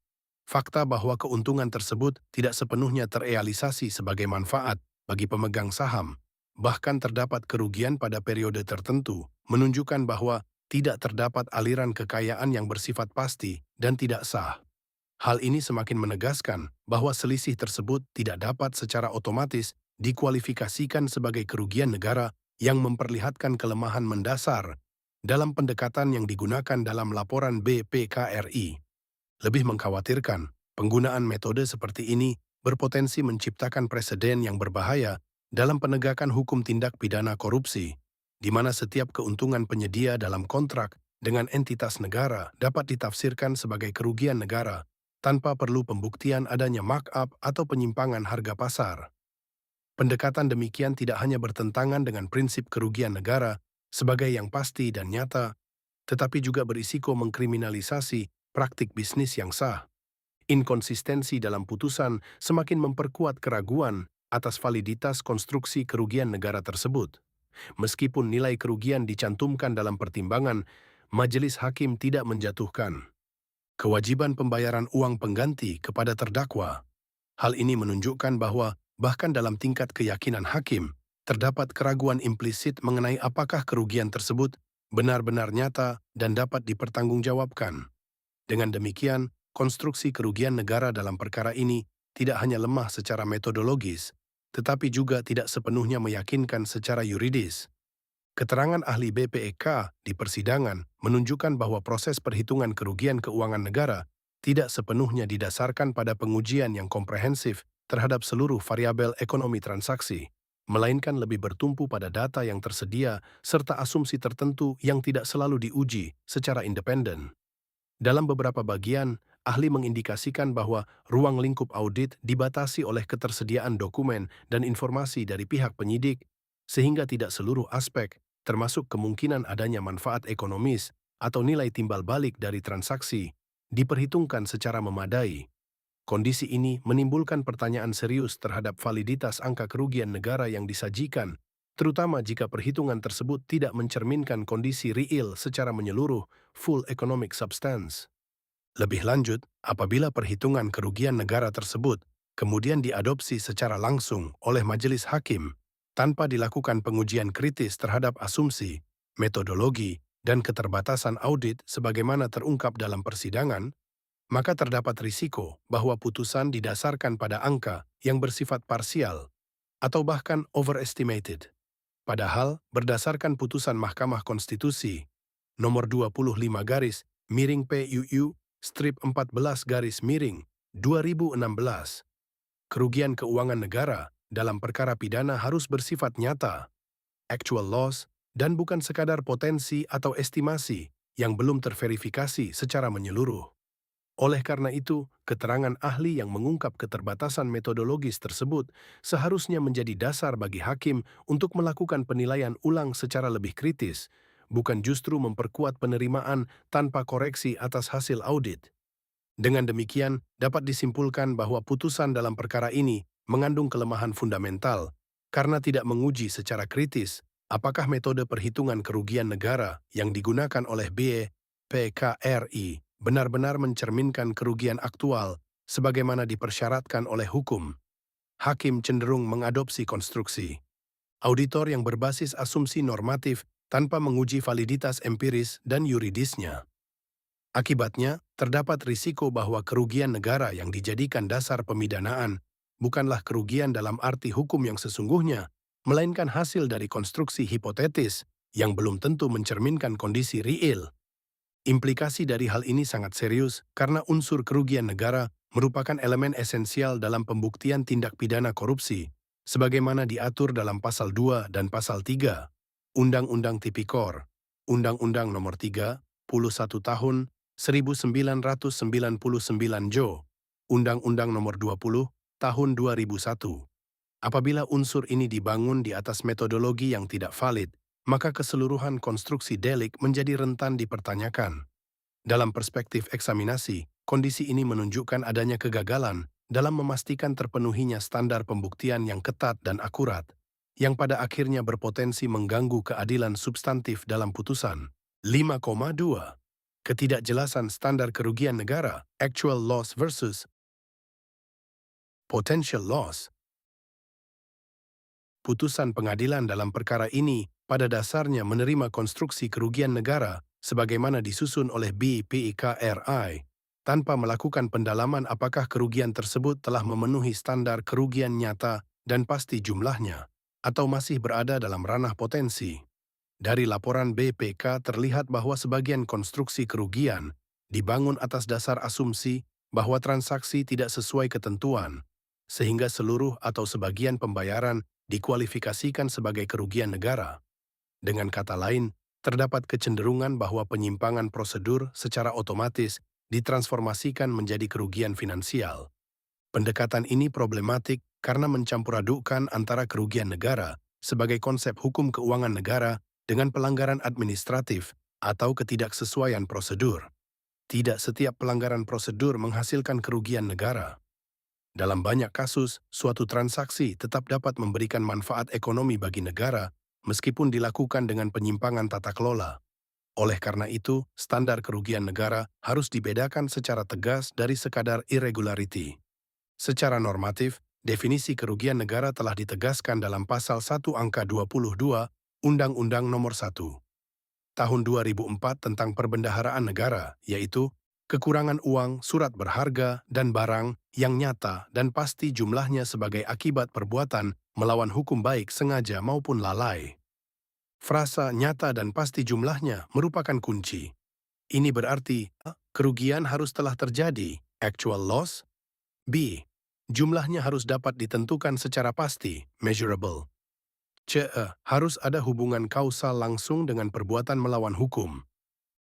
Fakta bahwa keuntungan tersebut tidak sepenuhnya terrealisasi sebagai manfaat bagi pemegang saham, bahkan terdapat kerugian pada periode tertentu, menunjukkan bahwa tidak terdapat aliran kekayaan yang bersifat pasti dan tidak sah. Hal ini semakin menegaskan bahwa selisih tersebut tidak dapat secara otomatis dikualifikasikan sebagai kerugian negara yang memperlihatkan kelemahan mendasar dalam pendekatan yang digunakan dalam laporan BPKRI. Lebih mengkhawatirkan, penggunaan metode seperti ini berpotensi menciptakan preseden yang berbahaya dalam penegakan hukum tindak pidana korupsi, di mana setiap keuntungan penyedia dalam kontrak dengan entitas negara dapat ditafsirkan sebagai kerugian negara tanpa perlu pembuktian adanya markup atau penyimpangan harga pasar. Pendekatan demikian tidak hanya bertentangan dengan prinsip kerugian negara sebagai yang pasti dan nyata, tetapi juga berisiko mengkriminalisasi praktik bisnis yang sah. Inkonsistensi dalam putusan semakin memperkuat keraguan atas validitas konstruksi kerugian negara tersebut. Meskipun nilai kerugian dicantumkan dalam pertimbangan, majelis hakim tidak menjatuhkan kewajiban pembayaran uang pengganti kepada terdakwa. Hal ini menunjukkan bahwa bahkan dalam tingkat keyakinan hakim, terdapat keraguan implisit mengenai apakah kerugian tersebut benar-benar nyata dan dapat dipertanggungjawabkan. Dengan demikian, konstruksi kerugian negara dalam perkara ini tidak hanya lemah secara metodologis, tetapi juga tidak sepenuhnya meyakinkan secara yuridis. Keterangan ahli BPEK di persidangan menunjukkan bahwa proses perhitungan kerugian keuangan negara tidak sepenuhnya didasarkan pada pengujian yang komprehensif terhadap seluruh variabel ekonomi transaksi, melainkan lebih bertumpu pada data yang tersedia serta asumsi tertentu yang tidak selalu diuji secara independen. Dalam beberapa bagian, ahli mengindikasikan bahwa ruang lingkup audit dibatasi oleh ketersediaan dokumen dan informasi dari pihak penyidik, sehingga tidak seluruh aspek, termasuk kemungkinan adanya manfaat ekonomis atau nilai timbal balik dari transaksi, diperhitungkan secara memadai. Kondisi ini menimbulkan pertanyaan serius terhadap validitas angka kerugian negara yang disajikan, terutama jika perhitungan tersebut tidak mencerminkan kondisi real secara menyeluruh, full economic substance. Lebih lanjut, apabila perhitungan kerugian negara tersebut kemudian diadopsi secara langsung oleh majelis hakim, tanpa dilakukan pengujian kritis terhadap asumsi, metodologi, dan keterbatasan audit sebagaimana terungkap dalam persidangan, maka terdapat risiko bahwa putusan didasarkan pada angka yang bersifat parsial atau bahkan overestimated. Padahal, berdasarkan putusan Mahkamah Konstitusi nomor 25 garis miring PUU strip 14 garis miring 2016, kerugian keuangan negara dalam perkara pidana harus bersifat nyata, actual loss, dan bukan sekadar potensi atau estimasi yang belum terverifikasi secara menyeluruh. Oleh karena itu, keterangan ahli yang mengungkap keterbatasan metodologis tersebut seharusnya menjadi dasar bagi hakim untuk melakukan penilaian ulang secara lebih kritis, bukan justru memperkuat penerimaan tanpa koreksi atas hasil audit. Dengan demikian, dapat disimpulkan bahwa putusan dalam perkara ini mengandung kelemahan fundamental karena tidak menguji secara kritis apakah metode perhitungan kerugian negara yang digunakan oleh BPKRI benar-benar mencerminkan kerugian aktual sebagaimana dipersyaratkan oleh hukum. Hakim cenderung mengadopsi konstruksi auditor yang berbasis asumsi normatif tanpa menguji validitas empiris dan yuridisnya. Akibatnya, terdapat risiko bahwa kerugian negara yang dijadikan dasar pemidanaan bukanlah kerugian dalam arti hukum yang sesungguhnya, melainkan hasil dari konstruksi hipotetis yang belum tentu mencerminkan kondisi real. Implikasi dari hal ini sangat serius karena unsur kerugian negara merupakan elemen esensial dalam pembuktian tindak pidana korupsi, sebagaimana diatur dalam Pasal 2 dan Pasal 3, Undang-Undang Tipikor, Undang-Undang Nomor 31 Tahun 1999 Jo, Undang-Undang Nomor 20 Tahun 2001. Apabila unsur ini dibangun di atas metodologi yang tidak valid, maka keseluruhan konstruksi delik menjadi rentan dipertanyakan. Dalam perspektif eksaminasi, kondisi ini menunjukkan adanya kegagalan dalam memastikan terpenuhinya standar pembuktian yang ketat dan akurat, yang pada akhirnya berpotensi mengganggu keadilan substantif dalam putusan. 5,2. Ketidakjelasan standar kerugian negara, actual loss versus potential loss. Putusan pengadilan dalam perkara ini pada dasarnya menerima konstruksi kerugian negara sebagaimana disusun oleh BPKRI, tanpa melakukan pendalaman apakah kerugian tersebut telah memenuhi standar kerugian nyata dan pasti jumlahnya, atau masih berada dalam ranah potensi. Dari laporan BPK terlihat bahwa sebagian konstruksi kerugian dibangun atas dasar asumsi bahwa transaksi tidak sesuai ketentuan, sehingga seluruh atau sebagian pembayaran dikualifikasikan sebagai kerugian negara. Dengan kata lain, terdapat kecenderungan bahwa penyimpangan prosedur secara otomatis ditransformasikan menjadi kerugian finansial. Pendekatan ini problematik karena mencampur-adukkan antara kerugian negara sebagai konsep hukum keuangan negara dengan pelanggaran administratif atau ketidaksesuaian prosedur. Tidak setiap pelanggaran prosedur menghasilkan kerugian negara. Dalam banyak kasus, suatu transaksi tetap dapat memberikan manfaat ekonomi bagi negara meskipun dilakukan dengan penyimpangan tata kelola. Oleh karena itu, standar kerugian negara harus dibedakan secara tegas dari sekadar irregularity. Secara normatif, definisi kerugian negara telah ditegaskan dalam Pasal 1 Angka 22 Undang-Undang Nomor 1 Tahun 2004 tentang Perbendaharaan Negara, yaitu kekurangan uang, surat berharga, dan barang yang nyata dan pasti jumlahnya sebagai akibat perbuatan melawan hukum baik sengaja maupun lalai. Frasa nyata dan pasti jumlahnya merupakan kunci. Ini berarti kerugian harus telah terjadi, actual loss. B. Jumlahnya harus dapat ditentukan secara pasti, measurable. C. Harus ada hubungan kausal langsung dengan perbuatan melawan hukum.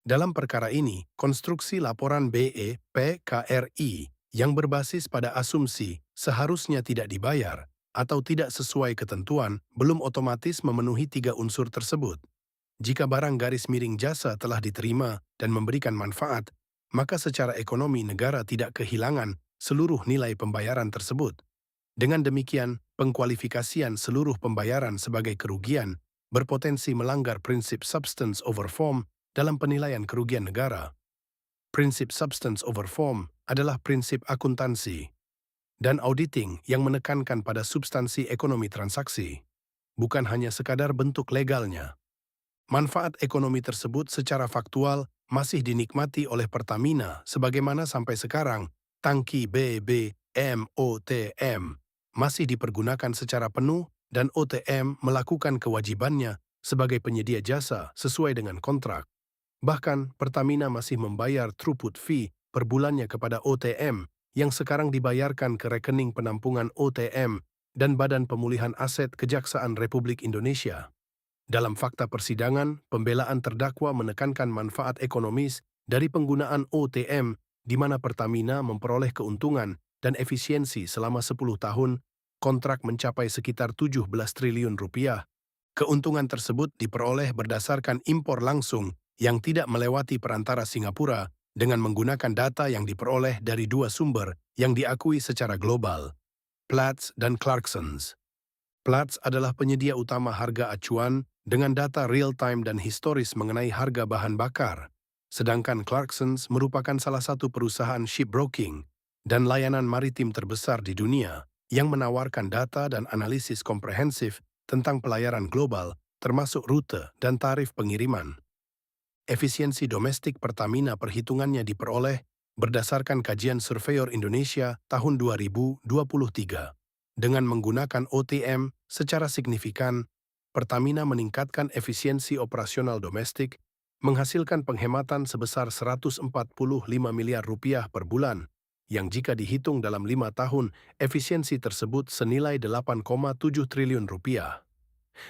Dalam perkara ini, konstruksi laporan BPKRI yang berbasis pada asumsi seharusnya tidak dibayar atau tidak sesuai ketentuan belum otomatis memenuhi tiga unsur tersebut. Jika barang garis miring jasa telah diterima dan memberikan manfaat, maka secara ekonomi negara tidak kehilangan seluruh nilai pembayaran tersebut. Dengan demikian, pengkualifikasian seluruh pembayaran sebagai kerugian berpotensi melanggar prinsip substance over form dalam penilaian kerugian negara. Prinsip substance over form adalah prinsip akuntansi dan auditing yang menekankan pada substansi ekonomi transaksi, bukan hanya sekadar bentuk legalnya. Manfaat ekonomi tersebut secara faktual masih dinikmati oleh Pertamina sebagaimana sampai sekarang tangki BBM OTM masih dipergunakan secara penuh dan OTM melakukan kewajibannya sebagai penyedia jasa sesuai dengan kontrak. Bahkan, Pertamina masih membayar throughput fee per bulannya kepada OTM yang sekarang dibayarkan ke rekening penampungan OTM dan Badan Pemulihan Aset Kejaksaan Republik Indonesia. Dalam fakta persidangan, pembelaan terdakwa menekankan manfaat ekonomis dari penggunaan OTM di mana Pertamina memperoleh keuntungan dan efisiensi selama 10 tahun, kontrak mencapai sekitar 17 triliun rupiah. Keuntungan tersebut diperoleh berdasarkan impor langsung yang tidak melewati perantara Singapura dengan menggunakan data yang diperoleh dari dua sumber yang diakui secara global, Platts dan Clarksons. Platts adalah penyedia utama harga acuan dengan data real-time dan historis mengenai harga bahan bakar, sedangkan Clarksons merupakan salah satu perusahaan shipbroking dan layanan maritim terbesar di dunia yang menawarkan data dan analisis komprehensif tentang pelayaran global, termasuk rute dan tarif pengiriman. Efisiensi domestik Pertamina perhitungannya diperoleh berdasarkan kajian Surveyor Indonesia tahun 2023. Dengan menggunakan OTM secara signifikan, Pertamina meningkatkan efisiensi operasional domestik, menghasilkan penghematan sebesar 145 miliar rupiah per bulan, yang jika dihitung dalam 5 tahun, efisiensi tersebut senilai 8,7 triliun rupiah.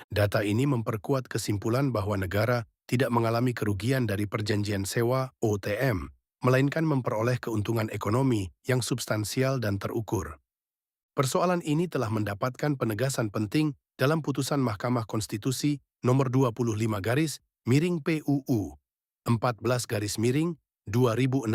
Data ini memperkuat kesimpulan bahwa negara tidak mengalami kerugian dari perjanjian sewa OTM, melainkan memperoleh keuntungan ekonomi yang substansial dan terukur. Persoalan ini telah mendapatkan penegasan penting dalam putusan Mahkamah Konstitusi nomor 25 garis miring PUU 14 garis miring 2016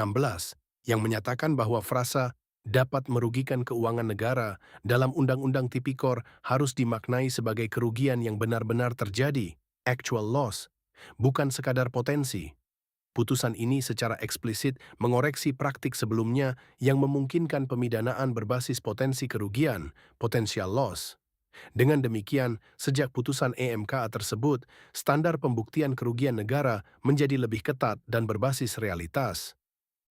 yang menyatakan bahwa frasa dapat merugikan keuangan negara dalam Undang-Undang Tipikor harus dimaknai sebagai kerugian yang benar-benar terjadi, actual loss, bukan sekadar potensi. Putusan ini secara eksplisit mengoreksi praktik sebelumnya yang memungkinkan pemidanaan berbasis potensi kerugian, potential loss. Dengan demikian, sejak putusan EMKA tersebut, standar pembuktian kerugian negara menjadi lebih ketat dan berbasis realitas.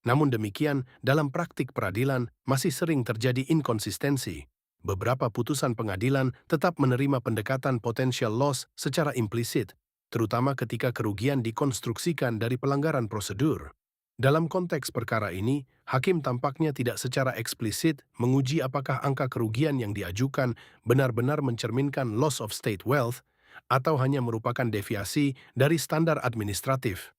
Namun demikian, dalam praktik peradilan masih sering terjadi inkonsistensi. Beberapa putusan pengadilan tetap menerima pendekatan potential loss secara implisit, terutama ketika kerugian dikonstruksikan dari pelanggaran prosedur. Dalam konteks perkara ini, hakim tampaknya tidak secara eksplisit menguji apakah angka kerugian yang diajukan benar-benar mencerminkan loss of state wealth atau hanya merupakan deviasi dari standar administratif.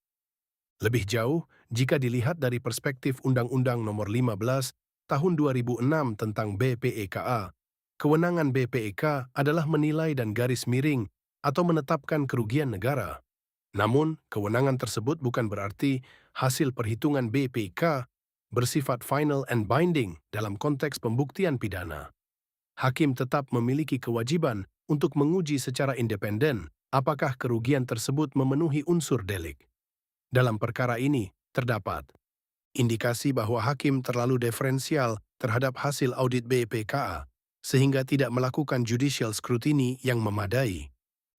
Lebih jauh, jika dilihat dari perspektif Undang-Undang Nomor 15 Tahun 2006 tentang BPEKA, kewenangan BPEK adalah menilai dan garis miring atau menetapkan kerugian negara. Namun, kewenangan tersebut bukan berarti hasil perhitungan BPK bersifat final and binding dalam konteks pembuktian pidana. Hakim tetap memiliki kewajiban untuk menguji secara independen apakah kerugian tersebut memenuhi unsur delik. Dalam perkara ini, terdapat indikasi bahwa hakim terlalu deferensial terhadap hasil audit BPKA, sehingga tidak melakukan judicial scrutiny yang memadai.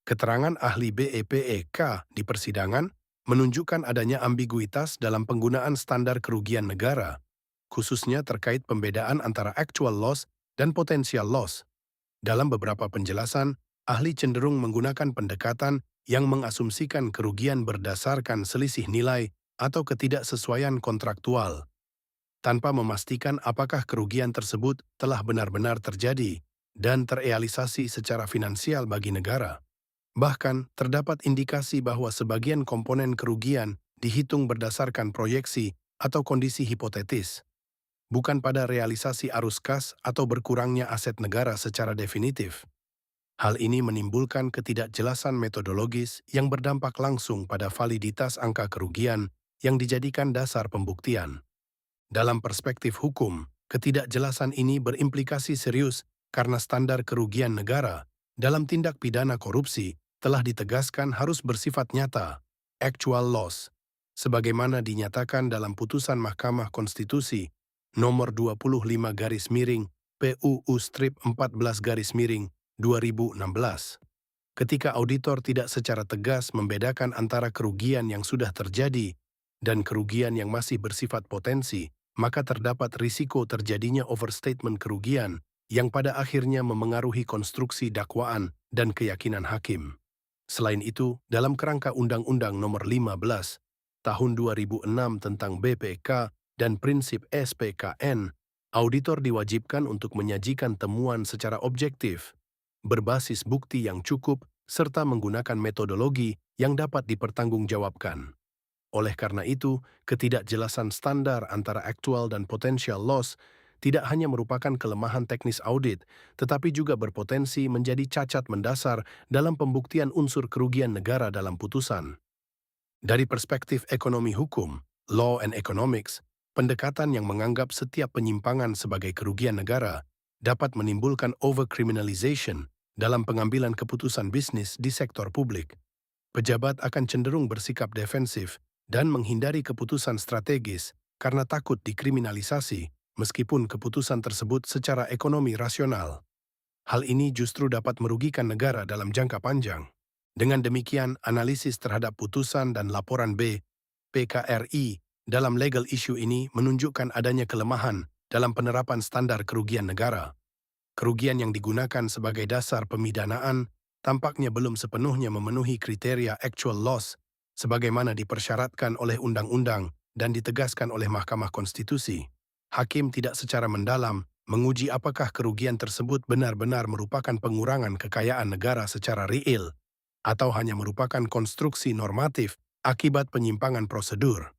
Keterangan ahli BPK di persidangan menunjukkan adanya ambiguitas dalam penggunaan standar kerugian negara, khususnya terkait pembedaan antara actual loss dan potential loss. Dalam beberapa penjelasan, ahli cenderung menggunakan pendekatan yang mengasumsikan kerugian berdasarkan selisih nilai atau ketidaksesuaian kontraktual, tanpa memastikan apakah kerugian tersebut telah benar-benar terjadi dan terrealisasi secara finansial bagi negara. Bahkan, terdapat indikasi bahwa sebagian komponen kerugian dihitung berdasarkan proyeksi atau kondisi hipotetis, bukan pada realisasi arus kas atau berkurangnya aset negara secara definitif. Hal ini menimbulkan ketidakjelasan metodologis yang berdampak langsung pada validitas angka kerugian yang dijadikan dasar pembuktian. Dalam perspektif hukum, ketidakjelasan ini berimplikasi serius karena standar kerugian negara dalam tindak pidana korupsi telah ditegaskan harus bersifat nyata, actual loss, sebagaimana dinyatakan dalam putusan Mahkamah Konstitusi nomor 25 garis miring PUU strip 14 garis miring 2016. Ketika auditor tidak secara tegas membedakan antara kerugian yang sudah terjadi dan kerugian yang masih bersifat potensi, maka terdapat risiko terjadinya overstatement kerugian yang pada akhirnya memengaruhi konstruksi dakwaan dan keyakinan hakim. Selain itu, dalam kerangka Undang-Undang Nomor 15 Tahun 2006 tentang BPK dan prinsip SPKN, auditor diwajibkan untuk menyajikan temuan secara objektif, berbasis bukti yang cukup, serta menggunakan metodologi yang dapat dipertanggungjawabkan. Oleh karena itu, ketidakjelasan standar antara actual dan potential loss tidak hanya merupakan kelemahan teknis audit, tetapi juga berpotensi menjadi cacat mendasar dalam pembuktian unsur kerugian negara dalam putusan. Dari perspektif ekonomi hukum, Law and Economics, pendekatan yang menganggap setiap penyimpangan sebagai kerugian negara dapat menimbulkan overcriminalization dalam pengambilan keputusan bisnis di sektor publik. Pejabat akan cenderung bersikap defensif dan menghindari keputusan strategis karena takut dikriminalisasi meskipun keputusan tersebut secara ekonomi rasional. Hal ini justru dapat merugikan negara dalam jangka panjang. Dengan demikian, analisis terhadap putusan dan laporan PKRI dalam legal issue ini menunjukkan adanya kelemahan dalam penerapan standar kerugian negara. Kerugian yang digunakan sebagai dasar pemidanaan tampaknya belum sepenuhnya memenuhi kriteria actual loss sebagaimana dipersyaratkan oleh undang-undang dan ditegaskan oleh Mahkamah Konstitusi. Hakim tidak secara mendalam menguji apakah kerugian tersebut benar-benar merupakan pengurangan kekayaan negara secara real atau hanya merupakan konstruksi normatif akibat penyimpangan prosedur.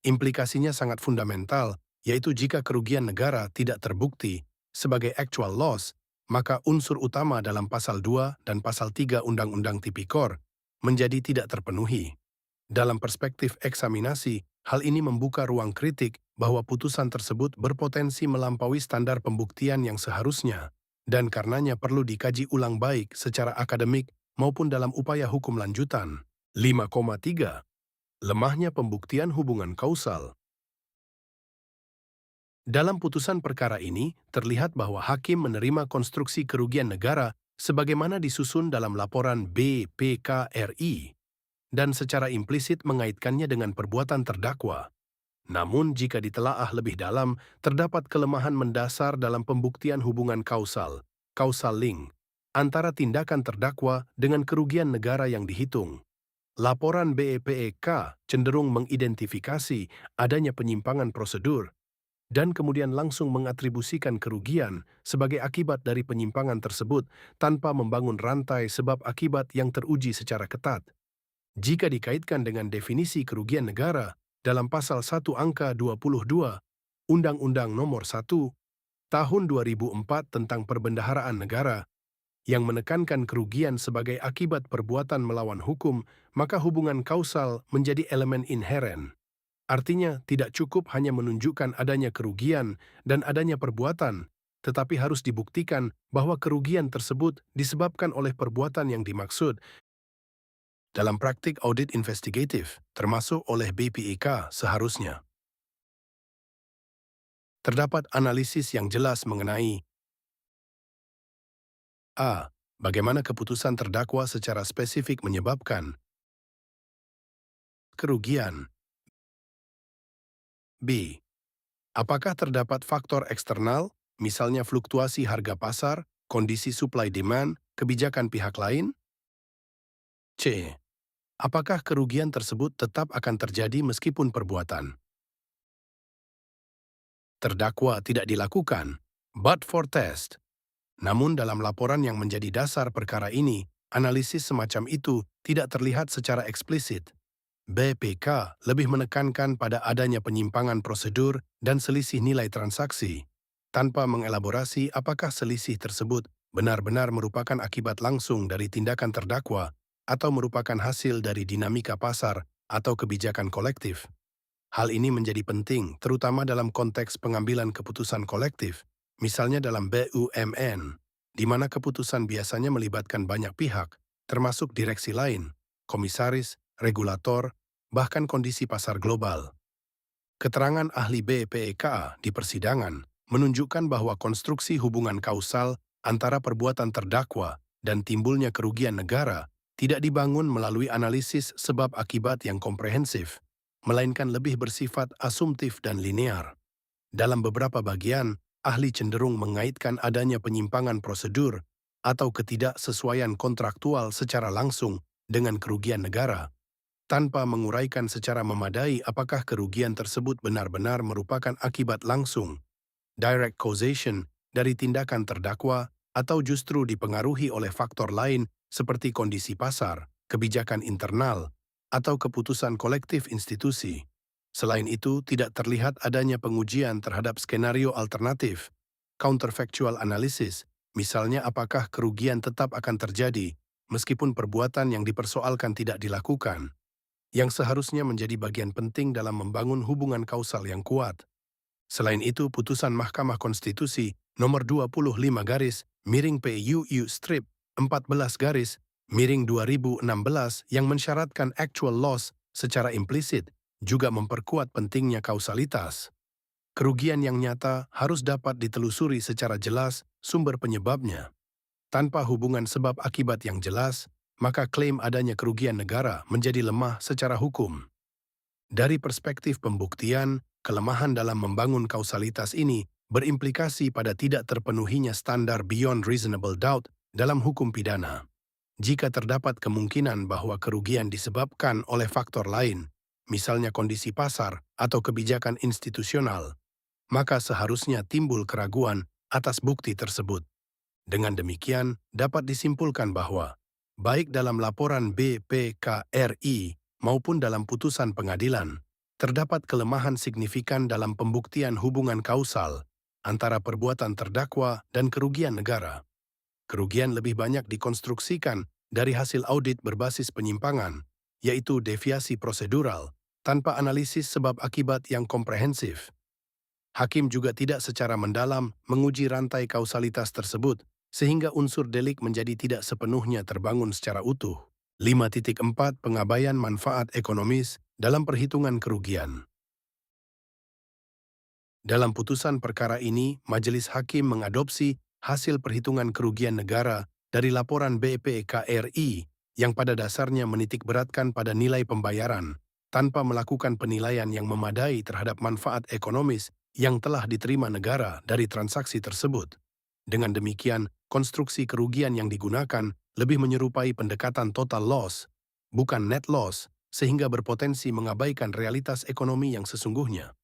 Implikasinya sangat fundamental, yaitu jika kerugian negara tidak terbukti sebagai actual loss, maka unsur utama dalam Pasal 2 dan Pasal 3 Undang-Undang Tipikor menjadi tidak terpenuhi. Dalam perspektif eksaminasi, hal ini membuka ruang kritik bahwa putusan tersebut berpotensi melampaui standar pembuktian yang seharusnya, dan karenanya perlu dikaji ulang baik secara akademik maupun dalam upaya hukum lanjutan. 5,3. Lemahnya pembuktian hubungan kausal. Dalam putusan perkara ini, terlihat bahwa hakim menerima konstruksi kerugian negara sebagaimana disusun dalam laporan BPKRI dan secara implisit mengaitkannya dengan perbuatan terdakwa. Namun, jika ditelaah lebih dalam, terdapat kelemahan mendasar dalam pembuktian hubungan causal link, antara tindakan terdakwa dengan kerugian negara yang dihitung. Laporan BPK cenderung mengidentifikasi adanya penyimpangan prosedur dan kemudian langsung mengatribusikan kerugian sebagai akibat dari penyimpangan tersebut tanpa membangun rantai sebab akibat yang teruji secara ketat. Jika dikaitkan dengan definisi kerugian negara dalam Pasal 1 Angka 22 Undang-Undang Nomor 1 Tahun 2004 tentang Perbendaharaan Negara yang menekankan kerugian sebagai akibat perbuatan melawan hukum, maka hubungan kausal menjadi elemen inheren. Artinya, tidak cukup hanya menunjukkan adanya kerugian dan adanya perbuatan, tetapi harus dibuktikan bahwa kerugian tersebut disebabkan oleh perbuatan yang dimaksud. Dalam praktik audit investigatif, termasuk oleh BPK seharusnya terdapat analisis yang jelas mengenai a. Bagaimana keputusan terdakwa secara spesifik menyebabkan kerugian. B. Apakah terdapat faktor eksternal, misalnya fluktuasi harga pasar, kondisi supply demand, kebijakan pihak lain? C. Apakah kerugian tersebut tetap akan terjadi meskipun perbuatan terdakwa tidak dilakukan, but for test? Namun dalam laporan yang menjadi dasar perkara ini, analisis semacam itu tidak terlihat secara eksplisit. BPK lebih menekankan pada adanya penyimpangan prosedur dan selisih nilai transaksi, tanpa mengelaborasi apakah selisih tersebut benar-benar merupakan akibat langsung dari tindakan terdakwa atau merupakan hasil dari dinamika pasar atau kebijakan kolektif. Hal ini menjadi penting, terutama dalam konteks pengambilan keputusan kolektif, misalnya dalam BUMN, di mana keputusan biasanya melibatkan banyak pihak, termasuk direksi lain, komisaris, regulator, bahkan kondisi pasar global. Keterangan ahli BPK di persidangan menunjukkan bahwa konstruksi hubungan kausal antara perbuatan terdakwa dan timbulnya kerugian negara tidak dibangun melalui analisis sebab akibat yang komprehensif, melainkan lebih bersifat asumtif dan linear. Dalam beberapa bagian, ahli cenderung mengaitkan adanya penyimpangan prosedur atau ketidaksesuaian kontraktual secara langsung dengan kerugian negara, tanpa menguraikan secara memadai apakah kerugian tersebut benar-benar merupakan akibat langsung, direct causation, dari tindakan terdakwa atau justru dipengaruhi oleh faktor lain seperti kondisi pasar, kebijakan internal, atau keputusan kolektif institusi. Selain itu, tidak terlihat adanya pengujian terhadap skenario alternatif, counterfactual analysis, misalnya apakah kerugian tetap akan terjadi meskipun perbuatan yang dipersoalkan tidak dilakukan. yang seharusnya menjadi bagian penting dalam membangun hubungan kausal yang kuat. Selain itu, putusan Mahkamah Konstitusi nomor 25 garis miring PUU strip 14 garis miring 2016 yang mensyaratkan actual loss secara implisit juga memperkuat pentingnya kausalitas. Kerugian yang nyata harus dapat ditelusuri secara jelas sumber penyebabnya. Tanpa hubungan sebab akibat yang jelas, maka klaim adanya kerugian negara menjadi lemah secara hukum. Dari perspektif pembuktian, kelemahan dalam membangun kausalitas ini berimplikasi pada tidak terpenuhinya standar beyond reasonable doubt dalam hukum pidana. Jika terdapat kemungkinan bahwa kerugian disebabkan oleh faktor lain, misalnya kondisi pasar atau kebijakan institusional, maka seharusnya timbul keraguan atas bukti tersebut. Dengan demikian, dapat disimpulkan bahwa, baik dalam laporan BPKRI maupun dalam putusan pengadilan, terdapat kelemahan signifikan dalam pembuktian hubungan kausal antara perbuatan terdakwa dan kerugian negara. Kerugian lebih banyak dikonstruksikan dari hasil audit berbasis penyimpangan, yaitu deviasi prosedural, tanpa analisis sebab akibat yang komprehensif. Hakim juga tidak secara mendalam menguji rantai kausalitas tersebut, sehingga unsur delik menjadi tidak sepenuhnya terbangun secara utuh. 5.4 Pengabaian manfaat ekonomis dalam perhitungan kerugian. Dalam putusan perkara ini, Majelis Hakim mengadopsi hasil perhitungan kerugian negara dari laporan BPKRI yang pada dasarnya menitikberatkan pada nilai pembayaran, tanpa melakukan penilaian yang memadai terhadap manfaat ekonomis yang telah diterima negara dari transaksi tersebut. Dengan demikian, konstruksi kerugian yang digunakan lebih menyerupai pendekatan total loss, bukan net loss, sehingga berpotensi mengabaikan realitas ekonomi yang sesungguhnya.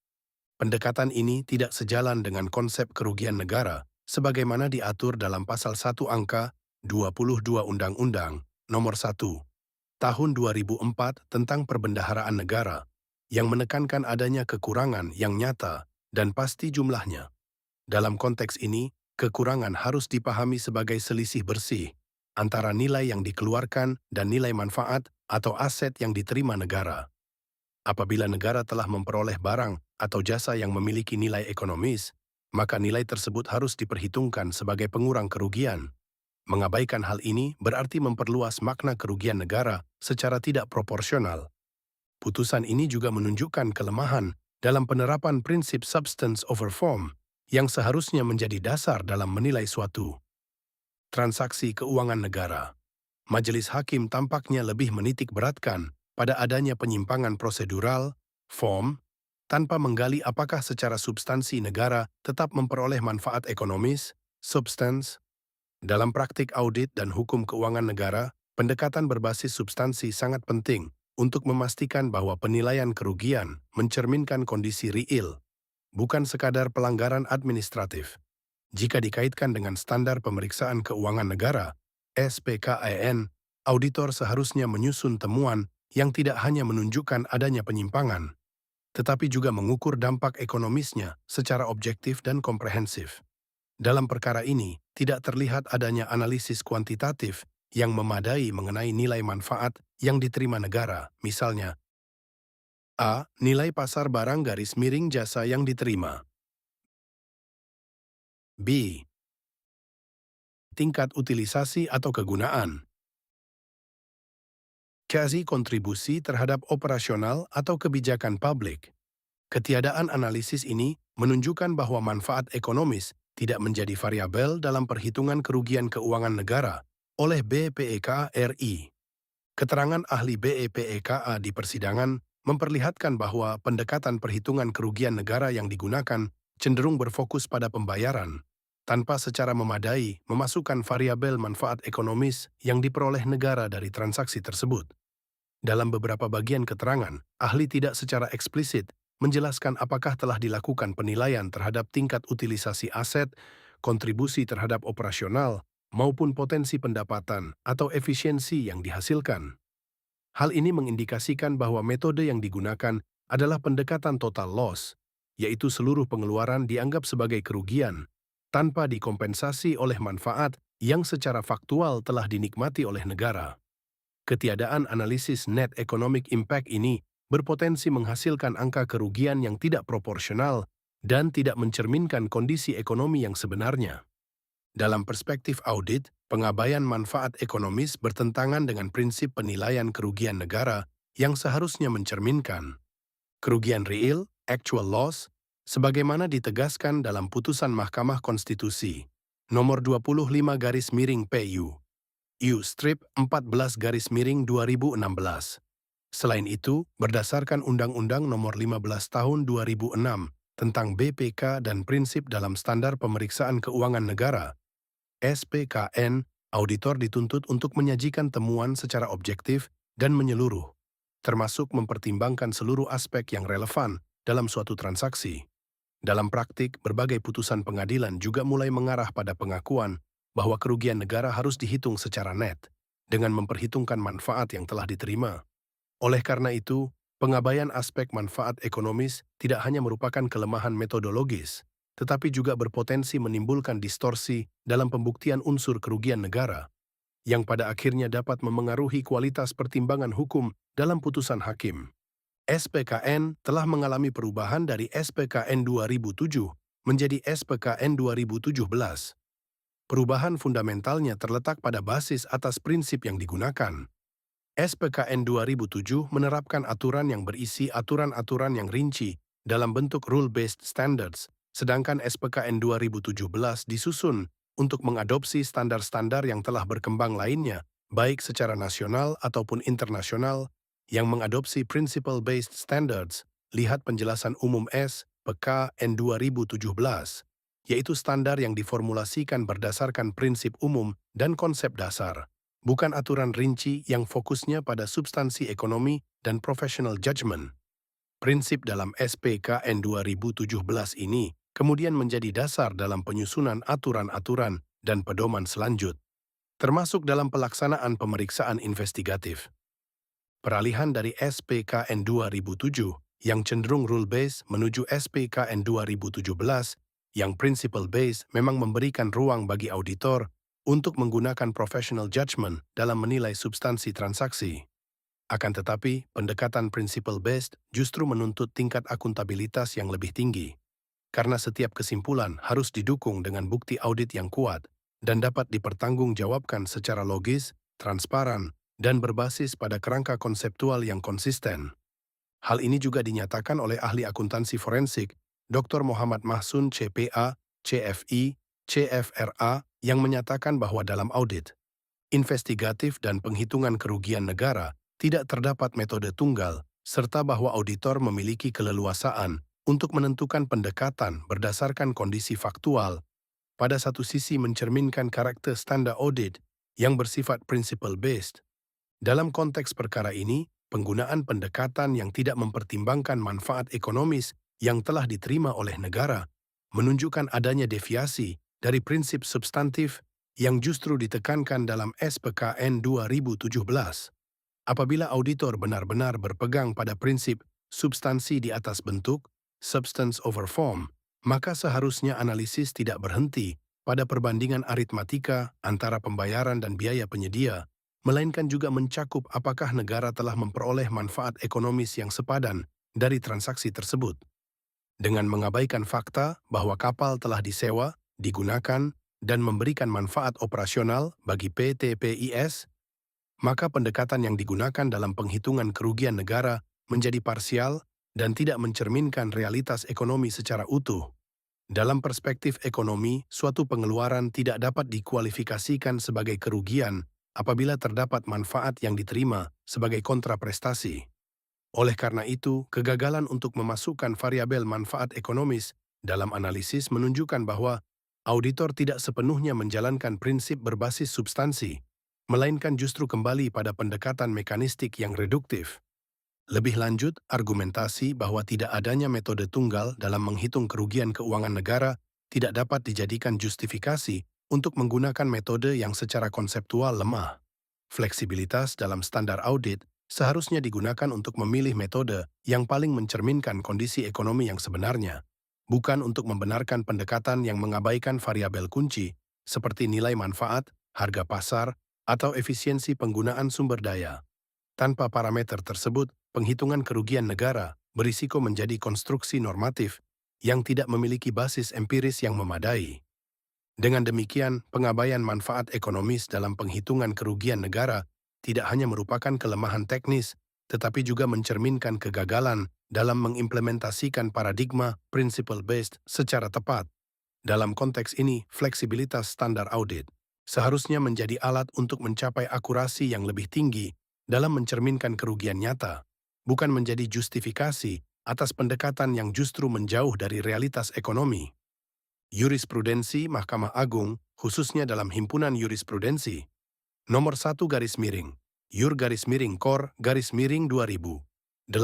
Pendekatan ini tidak sejalan dengan konsep kerugian negara, sebagaimana diatur dalam Pasal 1 Angka 22 Undang-Undang Nomor 1 Tahun 2004 tentang Perbendaharaan Negara, yang menekankan adanya kekurangan yang nyata dan pasti jumlahnya. Dalam konteks ini, kekurangan harus dipahami sebagai selisih bersih antara nilai yang dikeluarkan dan nilai manfaat atau aset yang diterima negara. Apabila negara telah memperoleh barang atau jasa yang memiliki nilai ekonomis, maka nilai tersebut harus diperhitungkan sebagai pengurang kerugian. Mengabaikan hal ini berarti memperluas makna kerugian negara secara tidak proporsional. Putusan ini juga menunjukkan kelemahan dalam penerapan prinsip substance over form yang seharusnya menjadi dasar dalam menilai suatu transaksi keuangan negara. Majelis Hakim tampaknya lebih menitik beratkan pada adanya penyimpangan prosedural, form, tanpa menggali apakah secara substansi negara tetap memperoleh manfaat ekonomis, substance. Dalam praktik audit dan hukum keuangan negara, pendekatan berbasis substansi sangat penting untuk memastikan bahwa penilaian kerugian mencerminkan kondisi real, bukan sekadar pelanggaran administratif. Jika dikaitkan dengan standar pemeriksaan keuangan negara, SPKEN, auditor seharusnya menyusun temuan yang tidak hanya menunjukkan adanya penyimpangan, tetapi juga mengukur dampak ekonomisnya secara objektif dan komprehensif. Dalam perkara ini, tidak terlihat adanya analisis kuantitatif yang memadai mengenai nilai manfaat yang diterima negara, misalnya A. Nilai pasar barang garis miring jasa yang diterima. B. Tingkat utilisasi atau kegunaan. C. Kontribusi terhadap operasional atau kebijakan publik. Ketiadaan analisis ini menunjukkan bahwa manfaat ekonomis tidak menjadi variabel dalam perhitungan kerugian keuangan negara oleh BPK RI. Keterangan ahli BPK di persidangan memperlihatkan bahwa pendekatan perhitungan kerugian negara yang digunakan cenderung berfokus pada pembayaran, tanpa secara memadai memasukkan variabel manfaat ekonomis yang diperoleh negara dari transaksi tersebut. Dalam beberapa bagian keterangan, ahli tidak secara eksplisit menjelaskan apakah telah dilakukan penilaian terhadap tingkat utilisasi aset, kontribusi terhadap operasional, maupun potensi pendapatan atau efisiensi yang dihasilkan. Hal ini mengindikasikan bahwa metode yang digunakan adalah pendekatan total loss, yaitu seluruh pengeluaran dianggap sebagai kerugian, tanpa dikompensasi oleh manfaat yang secara faktual telah dinikmati oleh negara. Ketiadaan analisis net economic impact ini berpotensi menghasilkan angka kerugian yang tidak proporsional dan tidak mencerminkan kondisi ekonomi yang sebenarnya. Dalam perspektif audit, pengabaian manfaat ekonomis bertentangan dengan prinsip penilaian kerugian negara yang seharusnya mencerminkan kerugian real, actual loss, sebagaimana ditegaskan dalam putusan Mahkamah Konstitusi nomor 25-PU, U-Strip 14-2016. Selain itu, berdasarkan Undang-Undang Nomor 15 Tahun 2006 tentang BPK dan prinsip dalam standar pemeriksaan keuangan negara, SPKN, auditor dituntut untuk menyajikan temuan secara objektif dan menyeluruh, termasuk mempertimbangkan seluruh aspek yang relevan dalam suatu transaksi. Dalam praktik, berbagai putusan pengadilan juga mulai mengarah pada pengakuan bahwa kerugian negara harus dihitung secara net, dengan memperhitungkan manfaat yang telah diterima. Oleh karena itu, pengabaian aspek manfaat ekonomis tidak hanya merupakan kelemahan metodologis, tetapi juga berpotensi menimbulkan distorsi dalam pembuktian unsur kerugian negara, yang pada akhirnya dapat memengaruhi kualitas pertimbangan hukum dalam putusan hakim. SPKN telah mengalami perubahan dari SPKN 2007 menjadi SPKN 2017. Perubahan fundamentalnya terletak pada basis atas prinsip yang digunakan. SPKN 2007 menerapkan aturan yang berisi aturan-aturan yang rinci dalam bentuk rule-based standards, sedangkan SPKN 2017 disusun untuk mengadopsi standar-standar yang telah berkembang lainnya, baik secara nasional ataupun internasional, yang mengadopsi Principle-Based Standards, lihat penjelasan umum SPKN 2017, yaitu standar yang diformulasikan berdasarkan prinsip umum dan konsep dasar, bukan aturan rinci yang fokusnya pada substansi ekonomi dan professional judgment. Prinsip dalam SPKN 2017 ini kemudian menjadi dasar dalam penyusunan aturan-aturan dan pedoman selanjut, termasuk dalam pelaksanaan pemeriksaan investigatif. Peralihan dari SPKN 2007 yang cenderung rule-based menuju SPKN 2017 yang principle-based memang memberikan ruang bagi auditor untuk menggunakan professional judgment dalam menilai substansi transaksi. Akan tetapi, pendekatan principle-based justru menuntut tingkat akuntabilitas yang lebih tinggi, karena setiap kesimpulan harus didukung dengan bukti audit yang kuat dan dapat dipertanggungjawabkan secara logis, transparan, dan berbasis pada kerangka konseptual yang konsisten. Hal ini juga dinyatakan oleh ahli akuntansi forensik, Dr. Muhammad Mahsun CPA, CFI, CFRA, yang menyatakan bahwa dalam audit investigatif dan penghitungan kerugian negara tidak terdapat metode tunggal, serta bahwa auditor memiliki keleluasaan untuk menentukan pendekatan berdasarkan kondisi faktual, pada satu sisi mencerminkan karakter standar audit yang bersifat principle-based. Dalam konteks perkara ini, penggunaan pendekatan yang tidak mempertimbangkan manfaat ekonomis yang telah diterima oleh negara menunjukkan adanya deviasi dari prinsip substantif yang justru ditekankan dalam SPKN 2017. Apabila auditor benar-benar berpegang pada prinsip substansi di atas bentuk, substance over form, maka seharusnya analisis tidak berhenti pada perbandingan aritmatika antara pembayaran dan biaya penyedia, melainkan juga mencakup apakah negara telah memperoleh manfaat ekonomis yang sepadan dari transaksi tersebut. Dengan mengabaikan fakta bahwa kapal telah disewa, digunakan, dan memberikan manfaat operasional bagi PT PIS, maka pendekatan yang digunakan dalam penghitungan kerugian negara menjadi parsial dan tidak mencerminkan realitas ekonomi secara utuh. Dalam perspektif ekonomi, suatu pengeluaran tidak dapat dikualifikasikan sebagai kerugian apabila terdapat manfaat yang diterima sebagai kontraprestasi. Oleh karena itu, kegagalan untuk memasukkan variabel manfaat ekonomis dalam analisis menunjukkan bahwa auditor tidak sepenuhnya menjalankan prinsip berbasis substansi, melainkan justru kembali pada pendekatan mekanistik yang reduktif. Lebih lanjut, argumentasi bahwa tidak adanya metode tunggal dalam menghitung kerugian keuangan negara tidak dapat dijadikan justifikasi untuk menggunakan metode yang secara konseptual lemah. Fleksibilitas dalam standar audit seharusnya digunakan untuk memilih metode yang paling mencerminkan kondisi ekonomi yang sebenarnya, bukan untuk membenarkan pendekatan yang mengabaikan variabel kunci seperti nilai manfaat, harga pasar, atau efisiensi penggunaan sumber daya. Tanpa parameter tersebut, penghitungan kerugian negara berisiko menjadi konstruksi normatif yang tidak memiliki basis empiris yang memadai. Dengan demikian, pengabaian manfaat ekonomis dalam penghitungan kerugian negara tidak hanya merupakan kelemahan teknis, tetapi juga mencerminkan kegagalan dalam mengimplementasikan paradigma principle-based secara tepat. Dalam konteks ini, fleksibilitas standar audit seharusnya menjadi alat untuk mencapai akurasi yang lebih tinggi dalam mencerminkan kerugian nyata, bukan menjadi justifikasi atas pendekatan yang justru menjauh dari realitas ekonomi. Jurisprudensi Mahkamah Agung, khususnya dalam Himpunan Jurisprudensi, Nomor 1 garis miring, Jur garis miring Kor garis miring 2018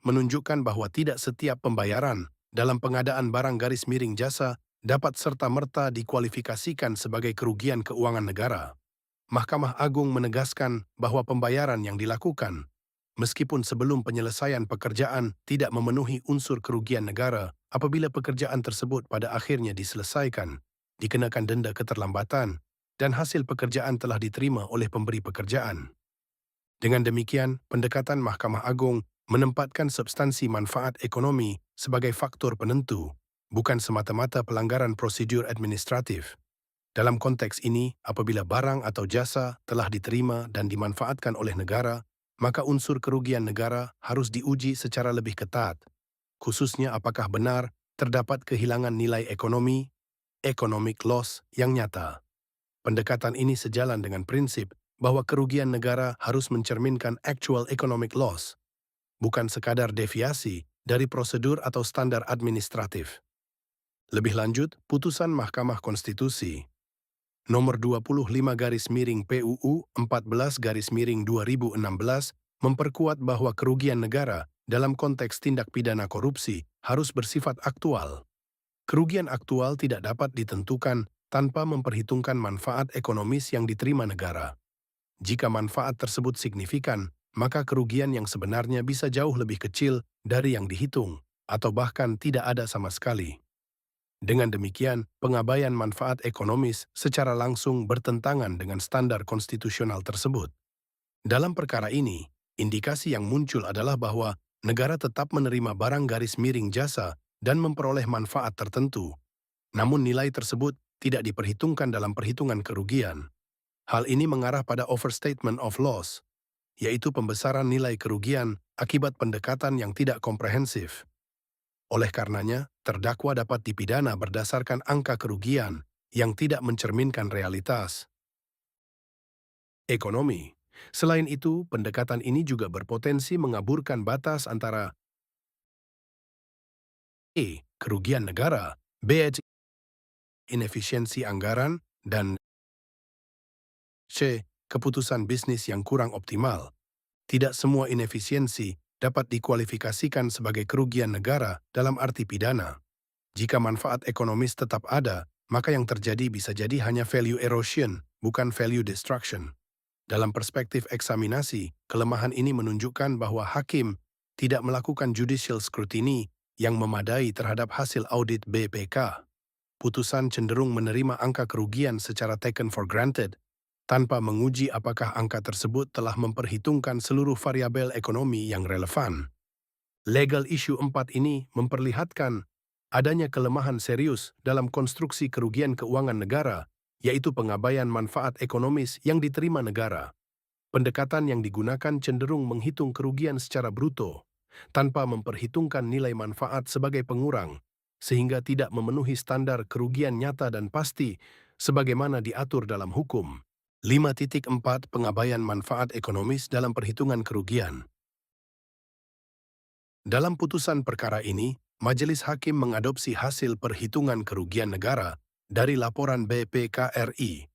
menunjukkan bahwa tidak setiap pembayaran dalam pengadaan barang garis miring jasa dapat serta-merta dikualifikasikan sebagai kerugian keuangan negara. Mahkamah Agung menegaskan bahwa pembayaran yang dilakukan, meskipun sebelum penyelesaian pekerjaan tidak memenuhi unsur kerugian negara, apabila pekerjaan tersebut pada akhirnya diselesaikan, dikenakan denda keterlambatan, dan hasil pekerjaan telah diterima oleh pemberi pekerjaan. Dengan demikian, pendekatan Mahkamah Agung menempatkan substansi manfaat ekonomi sebagai faktor penentu, bukan semata-mata pelanggaran prosedur administratif. Dalam konteks ini, apabila barang atau jasa telah diterima dan dimanfaatkan oleh negara, maka unsur kerugian negara harus diuji secara lebih ketat, khususnya apakah benar terdapat kehilangan nilai ekonomi, economic loss, yang nyata. Pendekatan ini sejalan dengan prinsip bahwa kerugian negara harus mencerminkan actual economic loss, bukan sekadar deviasi dari prosedur atau standar administratif. Lebih lanjut, putusan Mahkamah Konstitusi Nomor 25 garis miring PUU 14 garis miring 2016 memperkuat bahwa kerugian negara dalam konteks tindak pidana korupsi harus bersifat aktual. Kerugian aktual tidak dapat ditentukan tanpa memperhitungkan manfaat ekonomis yang diterima negara. Jika manfaat tersebut signifikan, maka kerugian yang sebenarnya bisa jauh lebih kecil dari yang dihitung, atau bahkan tidak ada sama sekali. Dengan demikian, pengabaian manfaat ekonomis secara langsung bertentangan dengan standar konstitusional tersebut. Dalam perkara ini, indikasi yang muncul adalah bahwa negara tetap menerima barang garis miring jasa dan memperoleh manfaat tertentu, namun nilai tersebut tidak diperhitungkan dalam perhitungan kerugian. Hal ini mengarah pada overstatement of loss, yaitu pembesaran nilai kerugian akibat pendekatan yang tidak komprehensif. Oleh karenanya, terdakwa dapat dipidana berdasarkan angka kerugian yang tidak mencerminkan realitas ekonomi. Selain itu, pendekatan ini juga berpotensi mengaburkan batas antara kerugian negara, B. inefisiensi anggaran, dan C. keputusan bisnis yang kurang optimal. Tidak semua inefisiensi dapat dikualifikasikan sebagai kerugian negara dalam arti pidana. Jika manfaat ekonomis tetap ada, maka yang terjadi bisa jadi hanya value erosion, bukan value destruction. Dalam perspektif eksaminasi, kelemahan ini menunjukkan bahwa hakim tidak melakukan judicial scrutiny yang memadai terhadap hasil audit BPK. Putusan cenderung menerima angka kerugian secara taken for granted, tanpa menguji apakah angka tersebut telah memperhitungkan seluruh variabel ekonomi yang relevan. Legal issue 4 ini memperlihatkan adanya kelemahan serius dalam konstruksi kerugian keuangan negara, yaitu pengabaian manfaat ekonomis yang diterima negara. Pendekatan yang digunakan cenderung menghitung kerugian secara bruto, tanpa memperhitungkan nilai manfaat sebagai pengurang, sehingga tidak memenuhi standar kerugian nyata dan pasti sebagaimana diatur dalam hukum. 5.4 Pengabaian manfaat ekonomis dalam perhitungan kerugian. Dalam putusan perkara ini, Majelis Hakim mengadopsi hasil perhitungan kerugian negara dari laporan BPKRI,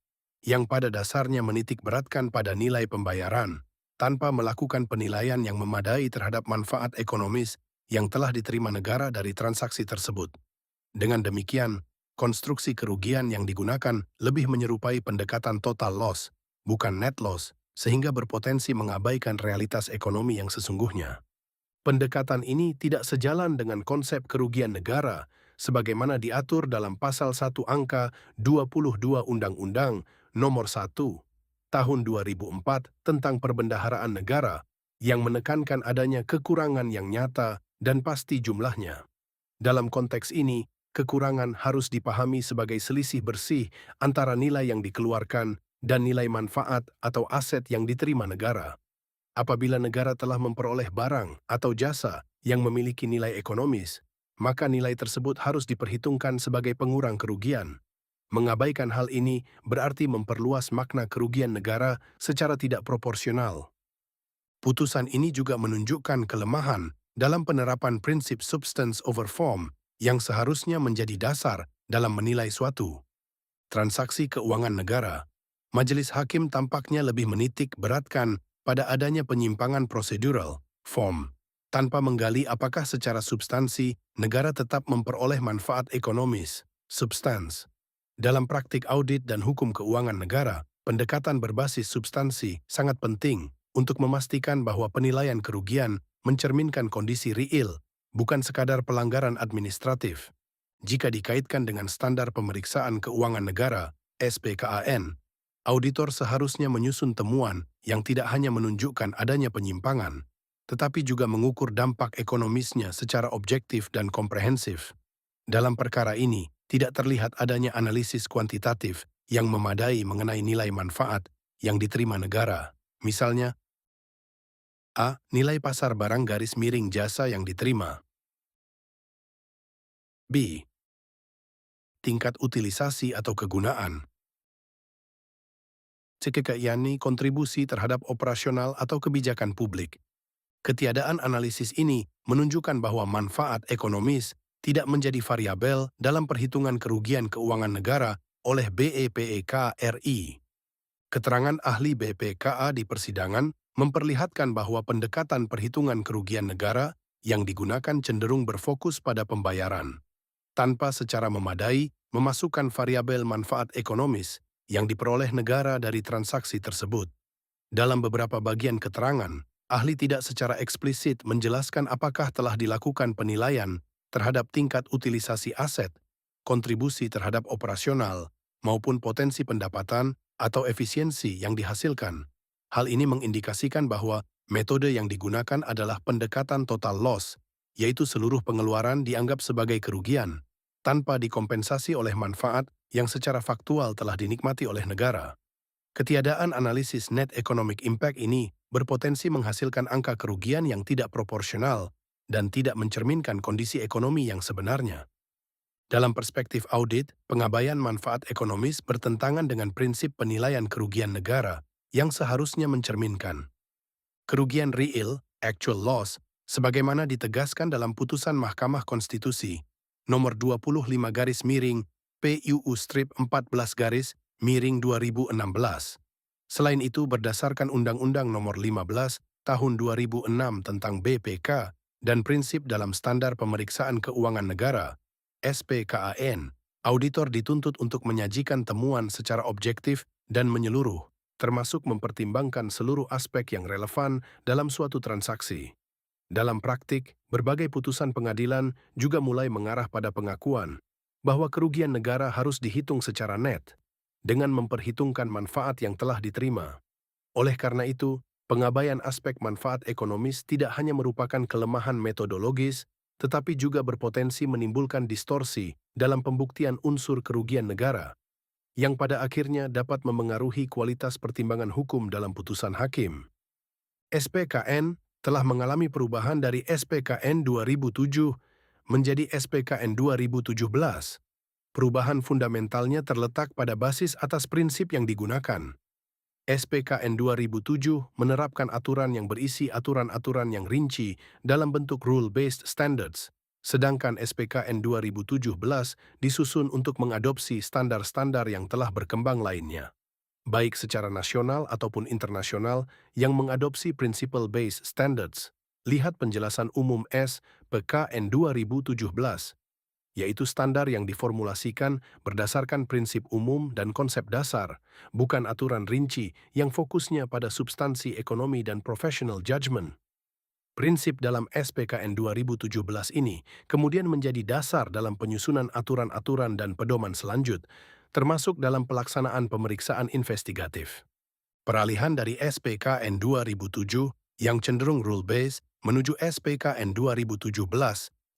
yang pada dasarnya menitik beratkan pada nilai pembayaran, tanpa melakukan penilaian yang memadai terhadap manfaat ekonomis yang telah diterima negara dari transaksi tersebut. Dengan demikian, konstruksi kerugian yang digunakan lebih menyerupai pendekatan total loss, bukan net loss, sehingga berpotensi mengabaikan realitas ekonomi yang sesungguhnya. Pendekatan ini tidak sejalan dengan konsep kerugian negara sebagaimana diatur dalam pasal 1 angka 22 Undang-Undang Nomor 1 tahun 2004 tentang perbendaharaan negara yang menekankan adanya kekurangan yang nyata dan pasti jumlahnya. Dalam konteks ini, kekurangan harus dipahami sebagai selisih bersih antara nilai yang dikeluarkan dan nilai manfaat atau aset yang diterima negara. Apabila negara telah memperoleh barang atau jasa yang memiliki nilai ekonomis, maka nilai tersebut harus diperhitungkan sebagai pengurang kerugian. Mengabaikan hal ini berarti memperluas makna kerugian negara secara tidak proporsional. Putusan ini juga menunjukkan kelemahan dalam penerapan prinsip substance over form yang seharusnya menjadi dasar dalam menilai suatu transaksi keuangan negara. Majelis Hakim tampaknya lebih menitik beratkan pada adanya penyimpangan prosedural, form, tanpa menggali apakah secara substansi negara tetap memperoleh manfaat ekonomis, substans. Dalam praktik audit dan hukum keuangan negara, pendekatan berbasis substansi sangat penting untuk memastikan bahwa penilaian kerugian mencerminkan kondisi real, bukan sekadar pelanggaran administratif. Jika dikaitkan dengan standar pemeriksaan keuangan negara, SPKAN, auditor seharusnya menyusun temuan yang tidak hanya menunjukkan adanya penyimpangan, tetapi juga mengukur dampak ekonomisnya secara objektif dan komprehensif. Dalam perkara ini, tidak terlihat adanya analisis kuantitatif yang memadai mengenai nilai manfaat yang diterima negara. Misalnya, A. Nilai pasar barang garis miring jasa yang diterima. B. Tingkat utilisasi atau kegunaan. C. Kontribusi terhadap operasional atau kebijakan publik. Ketiadaan analisis ini menunjukkan bahwa manfaat ekonomis tidak menjadi variabel dalam perhitungan kerugian keuangan negara oleh BEPEK RI. Keterangan ahli BPKA di persidangan memperlihatkan bahwa pendekatan perhitungan kerugian negara yang digunakan cenderung berfokus pada pembayaran, tanpa secara memadai memasukkan variabel manfaat ekonomis yang diperoleh negara dari transaksi tersebut. Dalam beberapa bagian keterangan, ahli tidak secara eksplisit menjelaskan apakah telah dilakukan penilaian terhadap tingkat utilisasi aset, kontribusi terhadap operasional, maupun potensi pendapatan atau efisiensi yang dihasilkan. Hal ini mengindikasikan bahwa metode yang digunakan adalah pendekatan total loss, yaitu seluruh pengeluaran dianggap sebagai kerugian, tanpa dikompensasi oleh manfaat yang secara faktual telah dinikmati oleh negara. Ketiadaan analisis net economic impact ini berpotensi menghasilkan angka kerugian yang tidak proporsional dan tidak mencerminkan kondisi ekonomi yang sebenarnya. Dalam perspektif audit, pengabaian manfaat ekonomis bertentangan dengan prinsip penilaian kerugian negara yang seharusnya mencerminkan kerugian real, actual loss, sebagaimana ditegaskan dalam putusan Mahkamah Konstitusi nomor 25 garis miring PUU strip 14 garis miring 2016. Selain itu, berdasarkan Undang-Undang Nomor 15 Tahun 2006 tentang BPK dan prinsip dalam standar pemeriksaan keuangan negara, SPKAN, auditor dituntut untuk menyajikan temuan secara objektif dan menyeluruh, termasuk mempertimbangkan seluruh aspek yang relevan dalam suatu transaksi. Dalam praktik, berbagai putusan pengadilan juga mulai mengarah pada pengakuan bahwa kerugian negara harus dihitung secara net, dengan memperhitungkan manfaat yang telah diterima. Oleh karena itu, pengabaian aspek manfaat ekonomis tidak hanya merupakan kelemahan metodologis, tetapi juga berpotensi menimbulkan distorsi dalam pembuktian unsur kerugian negara, yang pada akhirnya dapat memengaruhi kualitas pertimbangan hukum dalam putusan hakim. SPKN telah mengalami perubahan dari SPKN 2007 menjadi SPKN 2017. Perubahan fundamentalnya terletak pada basis atas prinsip yang digunakan. SPKN 2007 menerapkan aturan yang berisi aturan-aturan yang rinci dalam bentuk rule-based standards, sedangkan SPKN 2017 disusun untuk mengadopsi standar-standar yang telah berkembang lainnya, baik secara nasional ataupun internasional yang mengadopsi principle-based standards. Lihat penjelasan umum SPKN 2017, yaitu standar yang diformulasikan berdasarkan prinsip umum dan konsep dasar, bukan aturan rinci yang fokusnya pada substansi ekonomi dan professional judgment. Prinsip dalam SPKN 2017 ini kemudian menjadi dasar dalam penyusunan aturan-aturan dan pedoman selanjut, termasuk dalam pelaksanaan pemeriksaan investigatif. Peralihan dari SPKN 2007 yang cenderung rule-based menuju SPKN 2017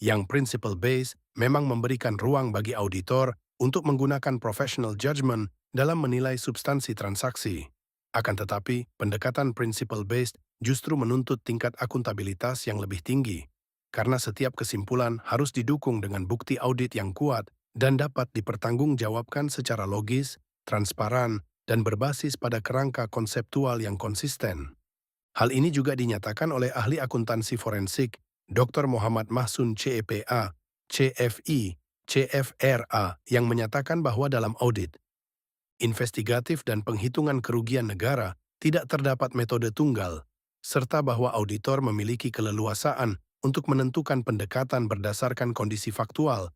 yang principle-based memang memberikan ruang bagi auditor untuk menggunakan professional judgment dalam menilai substansi transaksi. Akan tetapi, pendekatan principle-based justru menuntut tingkat akuntabilitas yang lebih tinggi, karena setiap kesimpulan harus didukung dengan bukti audit yang kuat dan dapat dipertanggungjawabkan secara logis, transparan, dan berbasis pada kerangka konseptual yang konsisten. Hal ini juga dinyatakan oleh ahli akuntansi forensik Dr. Muhammad Mahsun CEPA, CFI, CFRA yang menyatakan bahwa dalam audit investigatif dan penghitungan kerugian negara tidak terdapat metode tunggal, serta bahwa auditor memiliki keleluasaan untuk menentukan pendekatan berdasarkan kondisi faktual.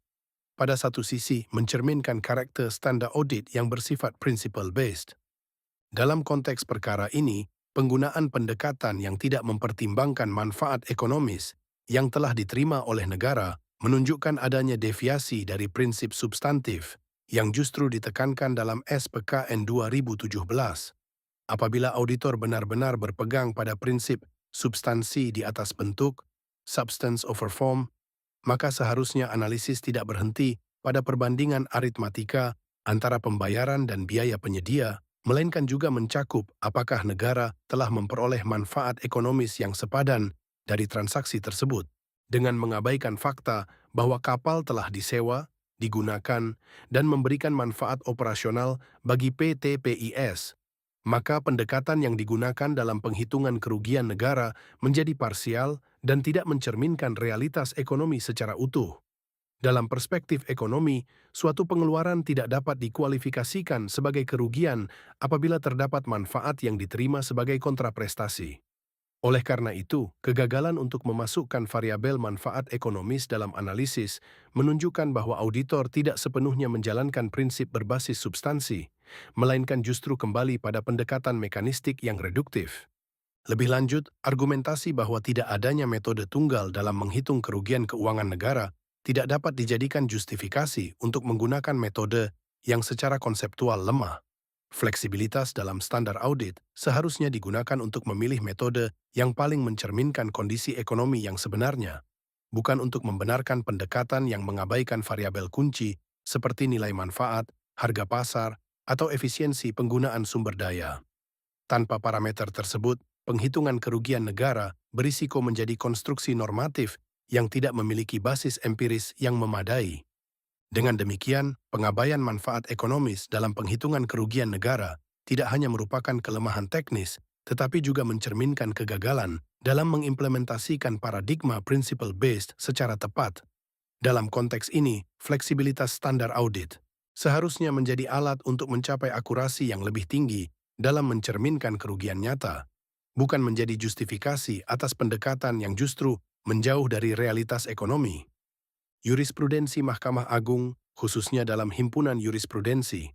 Pada satu sisi, mencerminkan karakter standar audit yang bersifat principle-based. Dalam konteks perkara ini, penggunaan pendekatan yang tidak mempertimbangkan manfaat ekonomis yang telah diterima oleh negara menunjukkan adanya deviasi dari prinsip substantif yang justru ditekankan dalam SPKN 2017. Apabila auditor benar-benar berpegang pada prinsip substansi di atas bentuk, substance over form, maka seharusnya analisis tidak berhenti pada perbandingan aritmatika antara pembayaran dan biaya penyedia, melainkan juga mencakup apakah negara telah memperoleh manfaat ekonomis yang sepadan dari transaksi tersebut, dengan mengabaikan fakta bahwa kapal telah disewa, digunakan, dan memberikan manfaat operasional bagi PT PIS. Maka pendekatan yang digunakan dalam penghitungan kerugian negara menjadi parsial dan tidak mencerminkan realitas ekonomi secara utuh. Dalam perspektif ekonomi, suatu pengeluaran tidak dapat dikualifikasikan sebagai kerugian apabila terdapat manfaat yang diterima sebagai kontraprestasi. Oleh karena itu, kegagalan untuk memasukkan variabel manfaat ekonomis dalam analisis menunjukkan bahwa auditor tidak sepenuhnya menjalankan prinsip berbasis substansi, melainkan justru kembali pada pendekatan mekanistik yang reduktif. Lebih lanjut, argumentasi bahwa tidak adanya metode tunggal dalam menghitung kerugian keuangan negara tidak dapat dijadikan justifikasi untuk menggunakan metode yang secara konseptual lemah. Fleksibilitas dalam standar audit seharusnya digunakan untuk memilih metode yang paling mencerminkan kondisi ekonomi yang sebenarnya, bukan untuk membenarkan pendekatan yang mengabaikan variabel kunci seperti nilai manfaat, harga pasar, atau efisiensi penggunaan sumber daya. Tanpa parameter tersebut, penghitungan kerugian negara berisiko menjadi konstruksi normatif yang tidak memiliki basis empiris yang memadai. Dengan demikian, pengabaian manfaat ekonomis dalam penghitungan kerugian negara tidak hanya merupakan kelemahan teknis, tetapi juga mencerminkan kegagalan dalam mengimplementasikan paradigma principle-based secara tepat. Dalam konteks ini, fleksibilitas standar audit seharusnya menjadi alat untuk mencapai akurasi yang lebih tinggi dalam mencerminkan kerugian nyata, bukan menjadi justifikasi atas pendekatan yang justru menjauh dari realitas ekonomi. Jurisprudensi Mahkamah Agung, khususnya dalam Himpunan Jurisprudensi,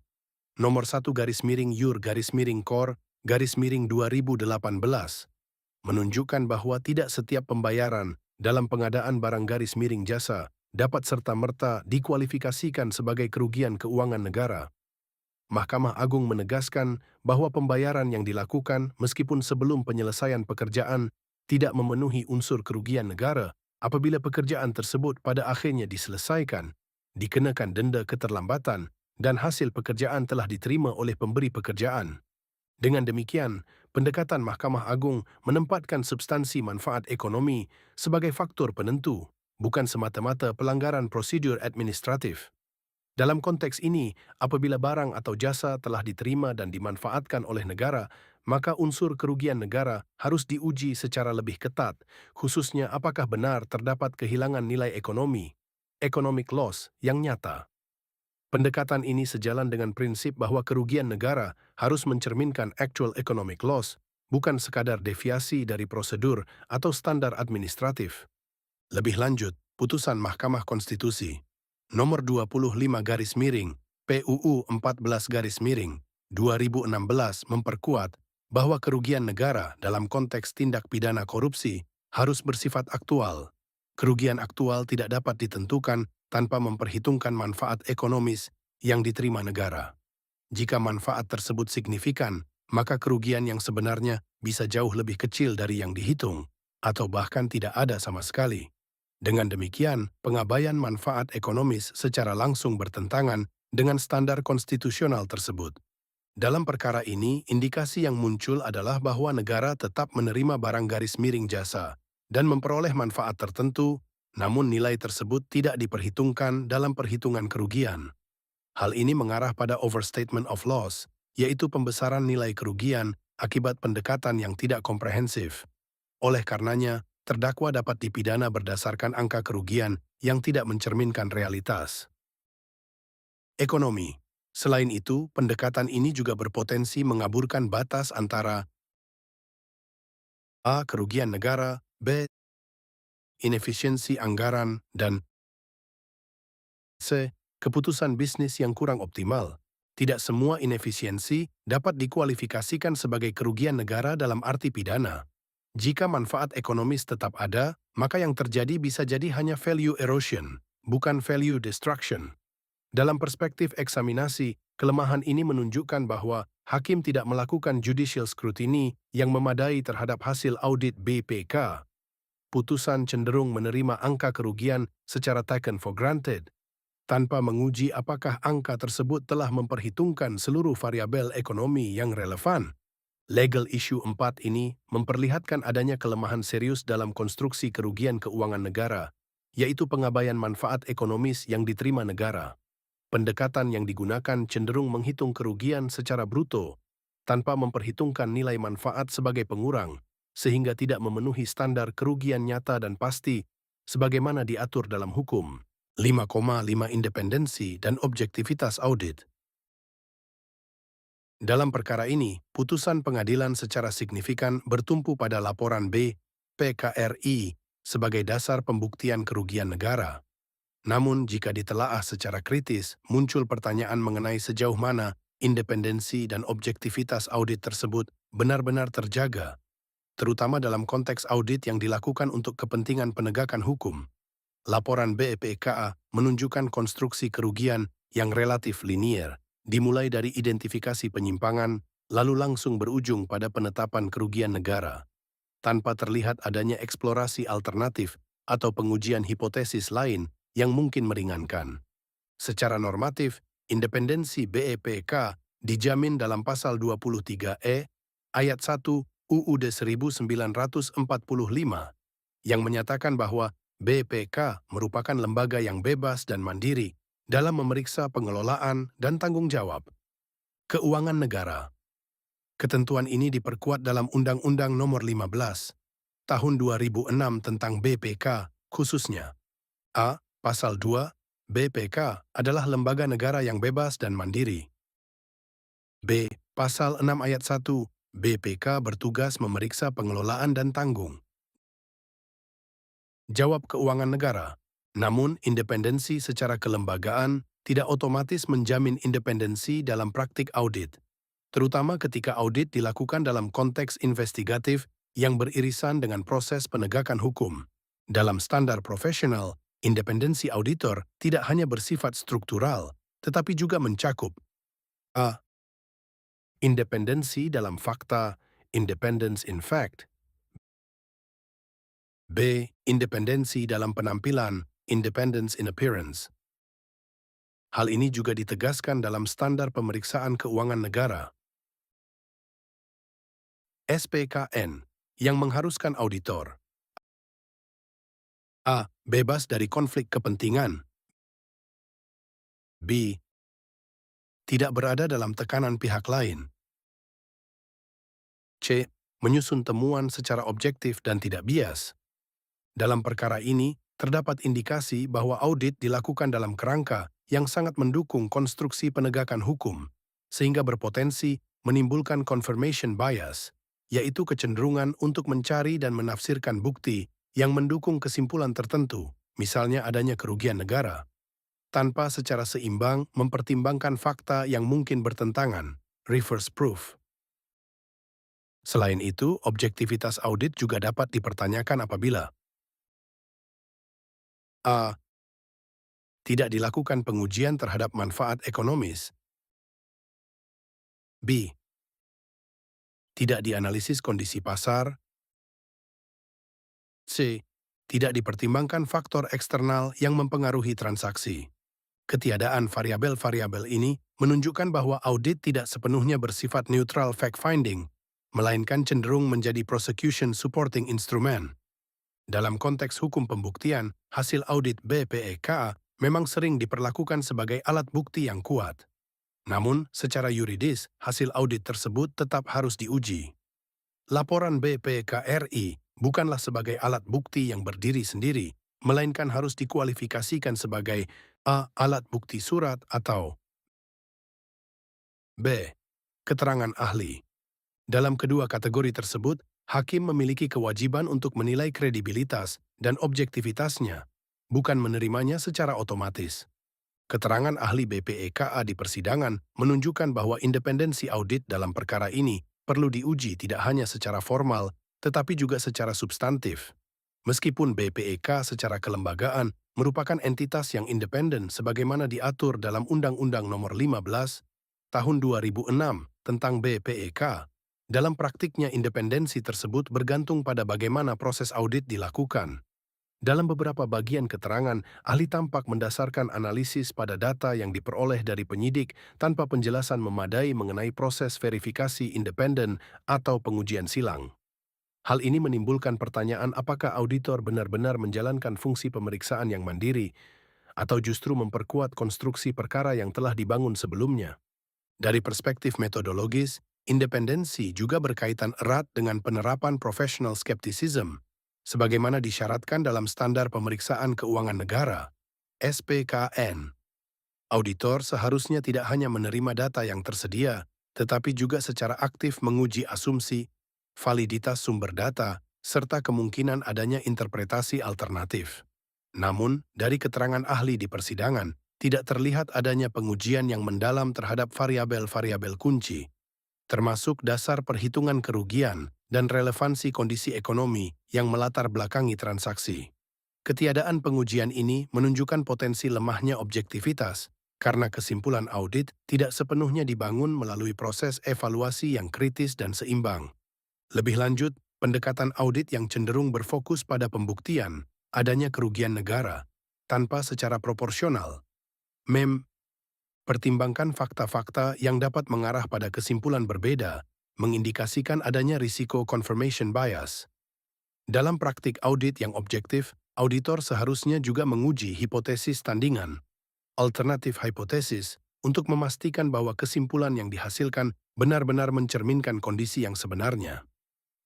nomor 1-Kor-2018, menunjukkan bahwa tidak setiap pembayaran dalam pengadaan barang-jasa dapat serta-merta dikualifikasikan sebagai kerugian keuangan negara. Mahkamah Agung menegaskan bahwa pembayaran yang dilakukan meskipun sebelum penyelesaian pekerjaan tidak memenuhi unsur kerugian negara apabila pekerjaan tersebut pada akhirnya diselesaikan, dikenakan denda keterlambatan, dan hasil pekerjaan telah diterima oleh pemberi pekerjaan. Dengan demikian, pendekatan Mahkamah Agung menempatkan substansi manfaat ekonomi sebagai faktor penentu, bukan semata-mata pelanggaran prosedur administratif. Dalam konteks ini, apabila barang atau jasa telah diterima dan dimanfaatkan oleh negara, maka unsur kerugian negara harus diuji secara lebih ketat, khususnya apakah benar terdapat kehilangan nilai ekonomi, economic loss, yang nyata. Pendekatan ini sejalan dengan prinsip bahwa kerugian negara harus mencerminkan actual economic loss, bukan sekadar deviasi dari prosedur atau standar administratif. Lebih lanjut, putusan Mahkamah Konstitusi nomor 25-PUU 14-2016 memperkuat bahwa kerugian negara dalam konteks tindak pidana korupsi harus bersifat aktual. Kerugian aktual tidak dapat ditentukan tanpa memperhitungkan manfaat ekonomis yang diterima negara. Jika manfaat tersebut signifikan, maka kerugian yang sebenarnya bisa jauh lebih kecil dari yang dihitung, atau bahkan tidak ada sama sekali. Dengan demikian, pengabaian manfaat ekonomis secara langsung bertentangan dengan standar konstitusional tersebut. Dalam perkara ini, indikasi yang muncul adalah bahwa negara tetap menerima barang garis miring jasa dan memperoleh manfaat tertentu, namun nilai tersebut tidak diperhitungkan dalam perhitungan kerugian. Hal ini mengarah pada overstatement of loss, yaitu pembesaran nilai kerugian akibat pendekatan yang tidak komprehensif. Oleh karenanya, terdakwa dapat dipidana berdasarkan angka kerugian yang tidak mencerminkan realitas. Ekonomi. Selain itu, pendekatan ini juga berpotensi mengaburkan batas antara A. Kerugian negara, B. Inefisiensi anggaran, dan C. Keputusan bisnis yang kurang optimal. Tidak semua inefisiensi dapat dikualifikasikan sebagai kerugian negara dalam arti pidana. Jika manfaat ekonomis tetap ada, maka yang terjadi bisa jadi hanya value erosion, bukan value destruction. Dalam perspektif eksaminasi, kelemahan ini menunjukkan bahwa hakim tidak melakukan judicial scrutiny yang memadai terhadap hasil audit BPK. Putusan cenderung menerima angka kerugian secara taken for granted, tanpa menguji apakah angka tersebut telah memperhitungkan seluruh variabel ekonomi yang relevan. Legal issue 4 ini memperlihatkan adanya kelemahan serius dalam konstruksi kerugian keuangan negara, yaitu pengabaian manfaat ekonomis yang diterima negara. Pendekatan yang digunakan cenderung menghitung kerugian secara bruto, tanpa memperhitungkan nilai manfaat sebagai pengurang, sehingga tidak memenuhi standar kerugian nyata dan pasti, sebagaimana diatur dalam hukum. 5,5 Independensi dan objektivitas audit. Dalam perkara ini, putusan pengadilan secara signifikan bertumpu pada laporan B, PKRI, sebagai dasar pembuktian kerugian negara. Namun, jika ditelaah secara kritis, muncul pertanyaan mengenai sejauh mana independensi dan objektivitas audit tersebut benar-benar terjaga, terutama dalam konteks audit yang dilakukan untuk kepentingan penegakan hukum. Laporan BPKA menunjukkan konstruksi kerugian yang relatif linier, dimulai dari identifikasi penyimpangan, lalu langsung berujung pada penetapan kerugian negara, tanpa terlihat adanya eksplorasi alternatif atau pengujian hipotesis lain yang mungkin meringankan. Secara normatif, independensi BEPK dijamin dalam pasal 23E ayat 1 UUD 1945 yang menyatakan bahwa BPK merupakan lembaga yang bebas dan mandiri dalam memeriksa pengelolaan dan tanggung jawab keuangan negara. Ketentuan ini diperkuat dalam Undang-Undang Nomor 15 Tahun 2006 tentang BPK, khususnya A. Pasal 2, BPK adalah lembaga negara yang bebas dan mandiri. B. Pasal 6 ayat 1, BPK bertugas memeriksa pengelolaan dan tanggung jawab keuangan negara. Namun, independensi secara kelembagaan tidak otomatis menjamin independensi dalam praktik audit, terutama ketika audit dilakukan dalam konteks investigatif yang beririsan dengan proses penegakan hukum. Dalam standar profesional, independensi auditor tidak hanya bersifat struktural, tetapi juga mencakup A. Independensi dalam fakta, independence in fact. B. Independensi dalam penampilan, independence in appearance. Hal ini juga ditegaskan dalam standar pemeriksaan keuangan negara, SPKN, yang mengharuskan auditor A. Bebas dari konflik kepentingan. B. Tidak berada dalam tekanan pihak lain. C. Menyusun temuan secara objektif dan tidak bias. Dalam perkara ini, terdapat indikasi bahwa audit dilakukan dalam kerangka yang sangat mendukung konstruksi penegakan hukum, sehingga berpotensi menimbulkan confirmation bias, yaitu kecenderungan untuk mencari dan menafsirkan bukti yang mendukung kesimpulan tertentu, misalnya adanya kerugian negara, tanpa secara seimbang mempertimbangkan fakta yang mungkin bertentangan, reverse proof. Selain itu, objektivitas audit juga dapat dipertanyakan apabila A. Tidak dilakukan pengujian terhadap manfaat ekonomis. B. Tidak dianalisis kondisi pasar. C. Tidak dipertimbangkan faktor eksternal yang mempengaruhi transaksi. Ketiadaan variabel-variabel ini menunjukkan bahwa audit tidak sepenuhnya bersifat neutral fact-finding, melainkan cenderung menjadi prosecution supporting instrument. Dalam konteks hukum pembuktian, hasil audit BPEK memang sering diperlakukan sebagai alat bukti yang kuat. Namun, secara yuridis, hasil audit tersebut tetap harus diuji. Laporan BPKRI bukanlah sebagai alat bukti yang berdiri sendiri, melainkan harus dikualifikasikan sebagai A. Alat bukti surat atau B. Keterangan ahli. Dalam kedua kategori tersebut, hakim memiliki kewajiban untuk menilai kredibilitas dan objektivitasnya, bukan menerimanya secara otomatis. Keterangan ahli BPEKA di persidangan menunjukkan bahwa independensi audit dalam perkara ini perlu diuji tidak hanya secara formal, tetapi juga secara substantif. Meskipun BPEK secara kelembagaan merupakan entitas yang independen sebagaimana diatur dalam Undang-Undang Nomor 15 Tahun 2006 tentang BPEK, dalam praktiknya independensi tersebut bergantung pada bagaimana proses audit dilakukan. Dalam beberapa bagian keterangan, ahli tampak mendasarkan analisis pada data yang diperoleh dari penyidik tanpa penjelasan memadai mengenai proses verifikasi independen atau pengujian silang. Hal ini menimbulkan pertanyaan apakah auditor benar-benar menjalankan fungsi pemeriksaan yang mandiri atau justru memperkuat konstruksi perkara yang telah dibangun sebelumnya. Dari perspektif metodologis, independensi juga berkaitan erat dengan penerapan professional skepticism, sebagaimana disyaratkan dalam Standar Pemeriksaan Keuangan Negara, SPKN. Auditor seharusnya tidak hanya menerima data yang tersedia, tetapi juga secara aktif menguji asumsi, validitas sumber data, serta kemungkinan adanya interpretasi alternatif. Namun, dari keterangan ahli di persidangan, tidak terlihat adanya pengujian yang mendalam terhadap variabel-variabel kunci, termasuk dasar perhitungan kerugian dan relevansi kondisi ekonomi yang melatar belakangi transaksi. Ketiadaan pengujian ini menunjukkan potensi lemahnya objektivitas, karena kesimpulan audit tidak sepenuhnya dibangun melalui proses evaluasi yang kritis dan seimbang. Lebih lanjut, pendekatan audit yang cenderung berfokus pada pembuktian adanya kerugian negara, tanpa secara proporsional, pertimbangkan fakta-fakta yang dapat mengarah pada kesimpulan berbeda, mengindikasikan adanya risiko confirmation bias. Dalam praktik audit yang objektif, auditor seharusnya juga menguji hipotesis tandingan, alternative hypothesis, untuk memastikan bahwa kesimpulan yang dihasilkan benar-benar mencerminkan kondisi yang sebenarnya.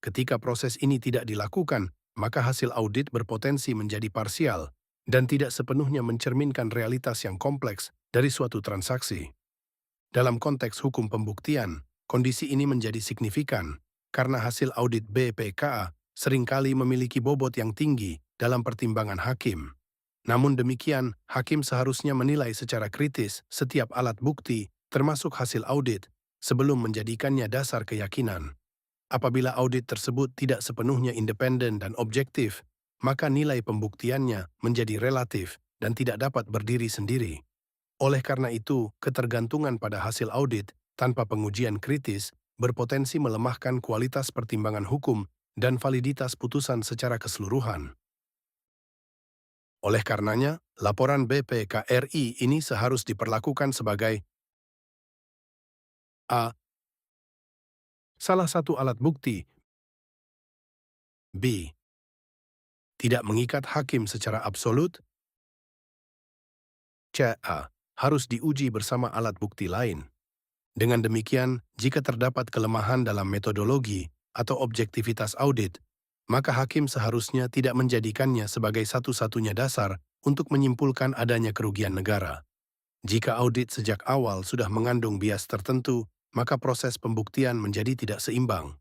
Ketika proses ini tidak dilakukan, maka hasil audit berpotensi menjadi parsial dan tidak sepenuhnya mencerminkan realitas yang kompleks dari suatu transaksi. Dalam konteks hukum pembuktian, kondisi ini menjadi signifikan karena hasil audit BPKA seringkali memiliki bobot yang tinggi dalam pertimbangan hakim. Namun demikian, hakim seharusnya menilai secara kritis setiap alat bukti, termasuk hasil audit, sebelum menjadikannya dasar keyakinan. Apabila audit tersebut tidak sepenuhnya independen dan objektif, maka nilai pembuktiannya menjadi relatif dan tidak dapat berdiri sendiri. Oleh karena itu, ketergantungan pada hasil audit tanpa pengujian kritis berpotensi melemahkan kualitas pertimbangan hukum dan validitas putusan secara keseluruhan. Oleh karenanya, laporan BPKRI ini seharus diperlakukan sebagai A. Salah satu alat bukti. B. Tidak mengikat hakim secara absolut. C. Harus diuji bersama alat bukti lain. Dengan demikian, jika terdapat kelemahan dalam metodologi atau objektivitas audit, maka hakim seharusnya tidak menjadikannya sebagai satu-satunya dasar untuk menyimpulkan adanya kerugian negara. Jika audit sejak awal sudah mengandung bias tertentu, maka proses pembuktian menjadi tidak seimbang.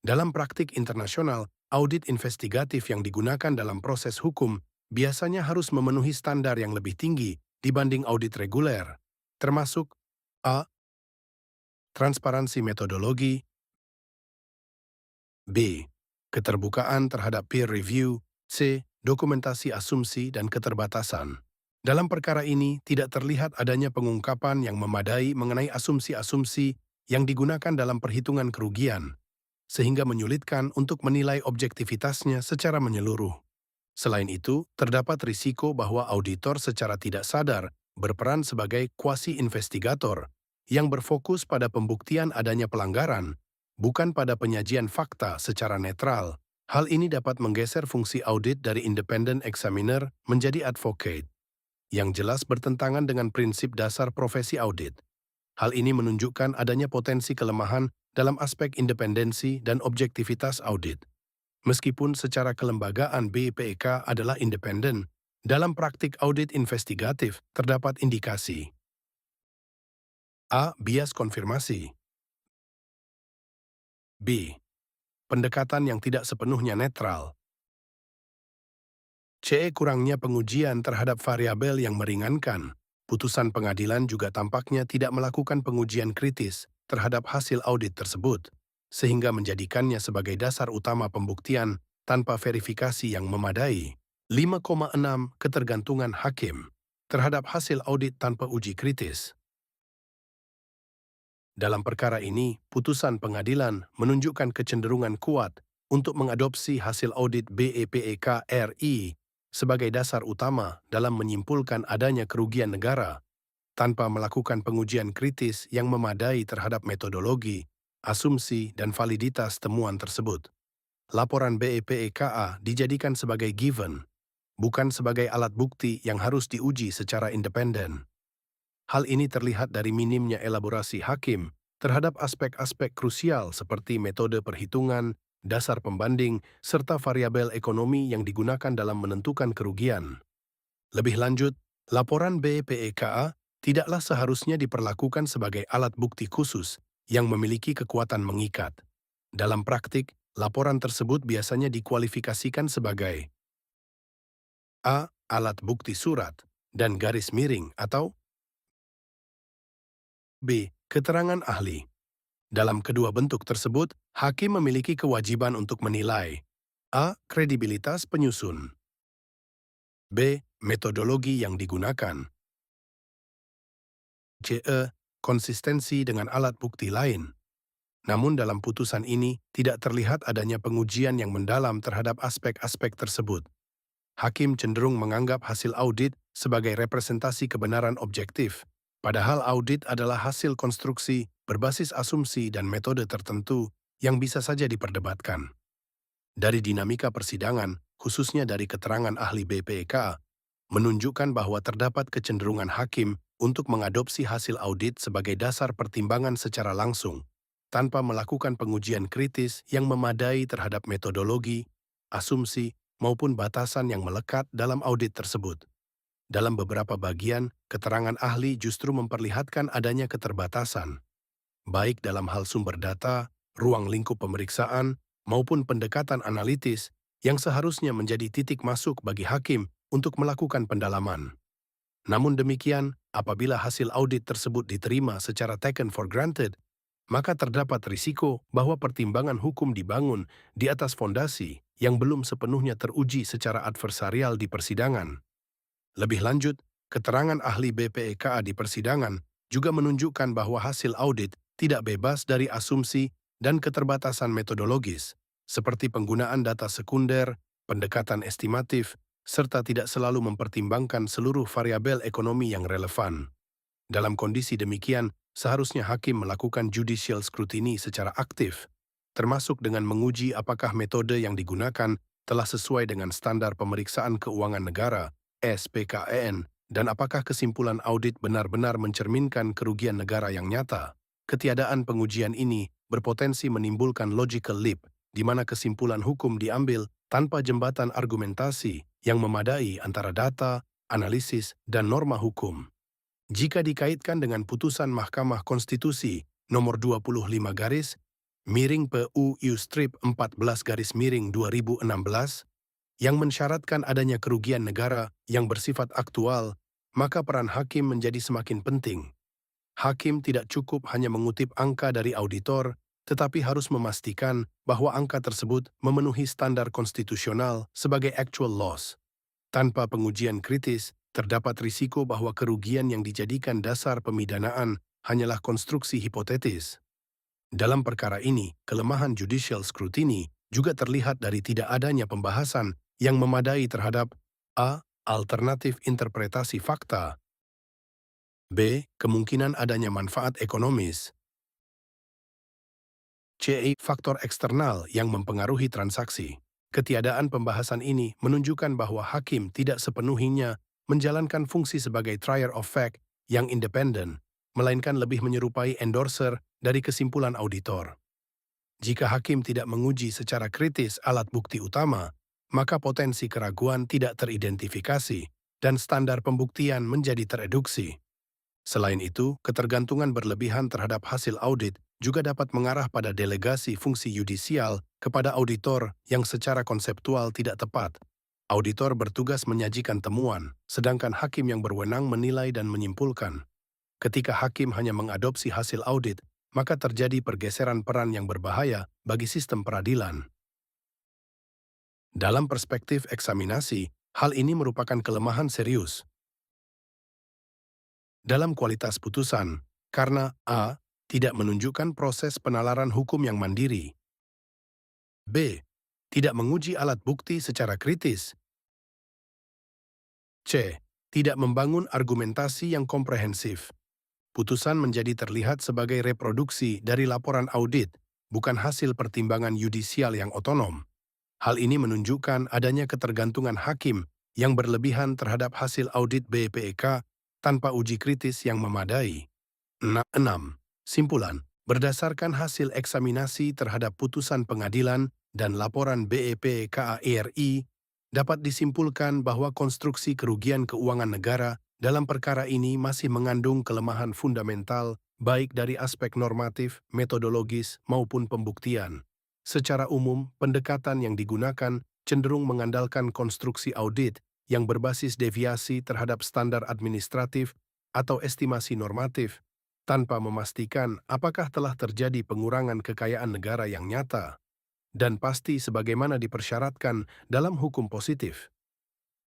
Dalam praktik internasional, audit investigatif yang digunakan dalam proses hukum biasanya harus memenuhi standar yang lebih tinggi dibanding audit reguler, termasuk A. Transparansi metodologi, B. Keterbukaan terhadap peer review, C. Dokumentasi asumsi dan keterbatasan. Dalam perkara ini, tidak terlihat adanya pengungkapan yang memadai mengenai asumsi-asumsi yang digunakan dalam perhitungan kerugian, sehingga menyulitkan untuk menilai objektivitasnya secara menyeluruh. Selain itu, terdapat risiko bahwa auditor secara tidak sadar berperan sebagai kuasi-investigator yang berfokus pada pembuktian adanya pelanggaran, bukan pada penyajian fakta secara netral. Hal ini dapat menggeser fungsi audit dari independent examiner menjadi advocate, yang jelas bertentangan dengan prinsip dasar profesi audit. Hal ini menunjukkan adanya potensi kelemahan dalam aspek independensi dan objektivitas audit. Meskipun secara kelembagaan BPK adalah independen, dalam praktik audit investigatif terdapat indikasi. A. Bias konfirmasi. B. Pendekatan yang tidak sepenuhnya netral. C. Kurangnya pengujian terhadap variabel yang meringankan. Putusan pengadilan juga tampaknya tidak melakukan pengujian kritis terhadap hasil audit tersebut, sehingga menjadikannya sebagai dasar utama pembuktian tanpa verifikasi yang memadai. 5,6. Ketergantungan hakim terhadap hasil audit tanpa uji kritis. Dalam perkara ini, putusan pengadilan menunjukkan kecenderungan kuat untuk mengadopsi hasil audit BEPK RI sebagai dasar utama dalam menyimpulkan adanya kerugian negara, tanpa melakukan pengujian kritis yang memadai terhadap metodologi, asumsi, dan validitas temuan tersebut. Laporan BEPKA dijadikan sebagai given, bukan sebagai alat bukti yang harus diuji secara independen. Hal ini terlihat dari minimnya elaborasi hakim terhadap aspek-aspek krusial seperti metode perhitungan, dasar pembanding, serta variabel ekonomi yang digunakan dalam menentukan kerugian. Lebih lanjut, laporan BPEKA tidaklah seharusnya diperlakukan sebagai alat bukti khusus yang memiliki kekuatan mengikat. Dalam praktik, laporan tersebut biasanya dikualifikasikan sebagai A. Alat bukti surat dan garis miring atau B. Keterangan ahli. Dalam kedua bentuk tersebut, hakim memiliki kewajiban untuk menilai A. Kredibilitas penyusun, B. Metodologi yang digunakan, C. Konsistensi dengan alat bukti lain. Namun dalam putusan ini, tidak terlihat adanya pengujian yang mendalam terhadap aspek-aspek tersebut. Hakim cenderung menganggap hasil audit sebagai representasi kebenaran objektif, padahal audit adalah hasil konstruksi berbasis asumsi dan metode tertentu yang bisa saja diperdebatkan. Dari dinamika persidangan, khususnya dari keterangan ahli BPK, menunjukkan bahwa terdapat kecenderungan hakim untuk mengadopsi hasil audit sebagai dasar pertimbangan secara langsung, tanpa melakukan pengujian kritis yang memadai terhadap metodologi, asumsi, maupun batasan yang melekat dalam audit tersebut. Dalam beberapa bagian, keterangan ahli justru memperlihatkan adanya keterbatasan, baik dalam hal sumber data, ruang lingkup pemeriksaan, maupun pendekatan analitis yang seharusnya menjadi titik masuk bagi hakim untuk melakukan pendalaman. Namun demikian, apabila hasil audit tersebut diterima secara taken for granted, maka terdapat risiko bahwa pertimbangan hukum dibangun di atas fondasi yang belum sepenuhnya teruji secara adversarial di persidangan. Lebih lanjut, keterangan ahli BPK di persidangan juga menunjukkan bahwa hasil audit tidak bebas dari asumsi dan keterbatasan metodologis, seperti penggunaan data sekunder, pendekatan estimatif, serta tidak selalu mempertimbangkan seluruh variabel ekonomi yang relevan. Dalam kondisi demikian, seharusnya hakim melakukan judicial scrutiny secara aktif, termasuk dengan menguji apakah metode yang digunakan telah sesuai dengan standar pemeriksaan keuangan negara, SPKN, dan apakah kesimpulan audit benar-benar mencerminkan kerugian negara yang nyata. Ketiadaan pengujian ini berpotensi menimbulkan logical leap, di mana kesimpulan hukum diambil tanpa jembatan argumentasi yang memadai antara data, analisis, dan norma hukum. Jika dikaitkan dengan putusan Mahkamah Konstitusi nomor 25 garis miring PUU strip 14 garis miring 2016 yang mensyaratkan adanya kerugian negara yang bersifat aktual, maka peran hakim menjadi semakin penting. Hakim tidak cukup hanya mengutip angka dari auditor, tetapi harus memastikan bahwa angka tersebut memenuhi standar konstitusional sebagai actual loss. Tanpa pengujian kritis, terdapat risiko bahwa kerugian yang dijadikan dasar pemidanaan hanyalah konstruksi hipotetis. Dalam perkara ini, kelemahan judicial scrutiny juga terlihat dari tidak adanya pembahasan yang memadai terhadap a. Alternatif interpretasi fakta, b. Kemungkinan adanya manfaat ekonomis, c. Faktor eksternal yang mempengaruhi transaksi. Ketiadaan pembahasan ini menunjukkan bahwa hakim tidak sepenuhnya menjalankan fungsi sebagai trier of fact yang independen, melainkan lebih menyerupai endorser dari kesimpulan auditor. Jika hakim tidak menguji secara kritis alat bukti utama, maka potensi keraguan tidak teridentifikasi dan standar pembuktian menjadi tereduksi. Selain itu, ketergantungan berlebihan terhadap hasil audit juga dapat mengarah pada delegasi fungsi yudisial kepada auditor yang secara konseptual tidak tepat. Auditor bertugas menyajikan temuan, sedangkan hakim yang berwenang menilai dan menyimpulkan. Ketika hakim hanya mengadopsi hasil audit, maka terjadi pergeseran peran yang berbahaya bagi sistem peradilan. Dalam perspektif eksaminasi, hal ini merupakan kelemahan serius dalam kualitas putusan, karena a. tidak menunjukkan proses penalaran hukum yang mandiri, b. tidak menguji alat bukti secara kritis, c. tidak membangun argumentasi yang komprehensif. Putusan menjadi terlihat sebagai reproduksi dari laporan audit, bukan hasil pertimbangan yudisial yang otonom. Hal ini menunjukkan adanya ketergantungan hakim yang berlebihan terhadap hasil audit BPK tanpa uji kritis yang memadai. 6. Simpulan, berdasarkan hasil eksaminasi terhadap putusan pengadilan dan laporan BEP KAERI, dapat disimpulkan bahwa konstruksi kerugian keuangan negara dalam perkara ini masih mengandung kelemahan fundamental baik dari aspek normatif, metodologis, maupun pembuktian. Secara umum, pendekatan yang digunakan cenderung mengandalkan konstruksi audit yang berbasis deviasi terhadap standar administratif atau estimasi normatif, tanpa memastikan apakah telah terjadi pengurangan kekayaan negara yang nyata dan pasti sebagaimana dipersyaratkan dalam hukum positif.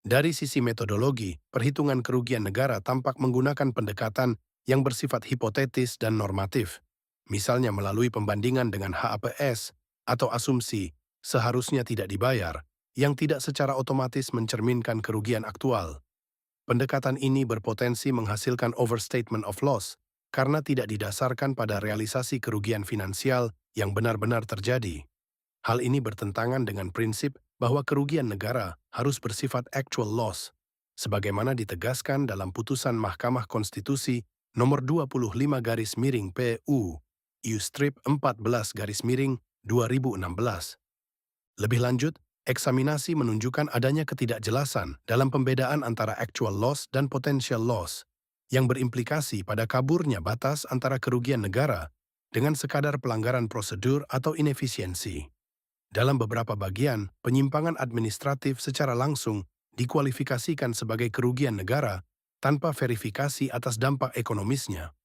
Dari sisi metodologi, perhitungan kerugian negara tampak menggunakan pendekatan yang bersifat hipotetis dan normatif, misalnya melalui pembandingan dengan HAPS atau asumsi seharusnya tidak dibayar, yang tidak secara otomatis mencerminkan kerugian aktual. Pendekatan ini berpotensi menghasilkan overstatement of loss karena tidak didasarkan pada realisasi kerugian finansial yang benar-benar terjadi. Hal ini bertentangan dengan prinsip bahwa kerugian negara harus bersifat actual loss, sebagaimana ditegaskan dalam putusan Mahkamah Konstitusi nomor 25/PU, U-Strip 14/2016. Lebih lanjut, eksaminasi menunjukkan adanya ketidakjelasan dalam pembedaan antara actual loss dan potential loss, yang berimplikasi pada kaburnya batas antara kerugian negara dengan sekadar pelanggaran prosedur atau inefisiensi. Dalam beberapa bagian, penyimpangan administratif secara langsung dikualifikasikan sebagai kerugian negara tanpa verifikasi atas dampak ekonomisnya.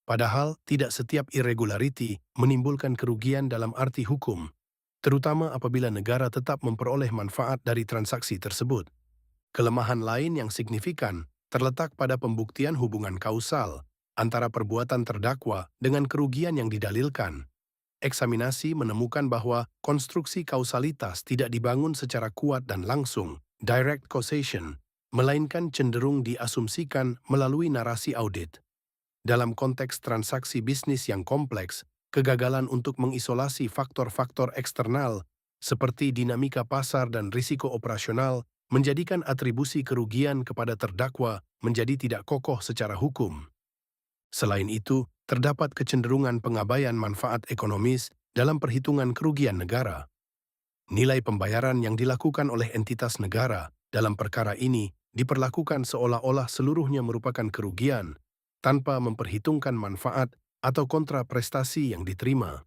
Padahal, tidak setiap irregularity menimbulkan kerugian dalam arti hukum, terutama apabila negara tetap memperoleh manfaat dari transaksi tersebut. Kelemahan lain yang signifikan terletak pada pembuktian hubungan kausal antara perbuatan terdakwa dengan kerugian yang didalilkan. Eksaminasi menemukan bahwa konstruksi kausalitas tidak dibangun secara kuat dan langsung, direct causation, melainkan cenderung diasumsikan melalui narasi audit. Dalam konteks transaksi bisnis yang kompleks, kegagalan untuk mengisolasi faktor-faktor eksternal seperti dinamika pasar dan risiko operasional menjadikan atribusi kerugian kepada terdakwa menjadi tidak kokoh secara hukum. Selain itu, terdapat kecenderungan pengabaian manfaat ekonomis dalam perhitungan kerugian negara. Nilai pembayaran yang dilakukan oleh entitas negara dalam perkara ini diperlakukan seolah-olah seluruhnya merupakan kerugian, tanpa memperhitungkan manfaat atau kontraprestasi yang diterima.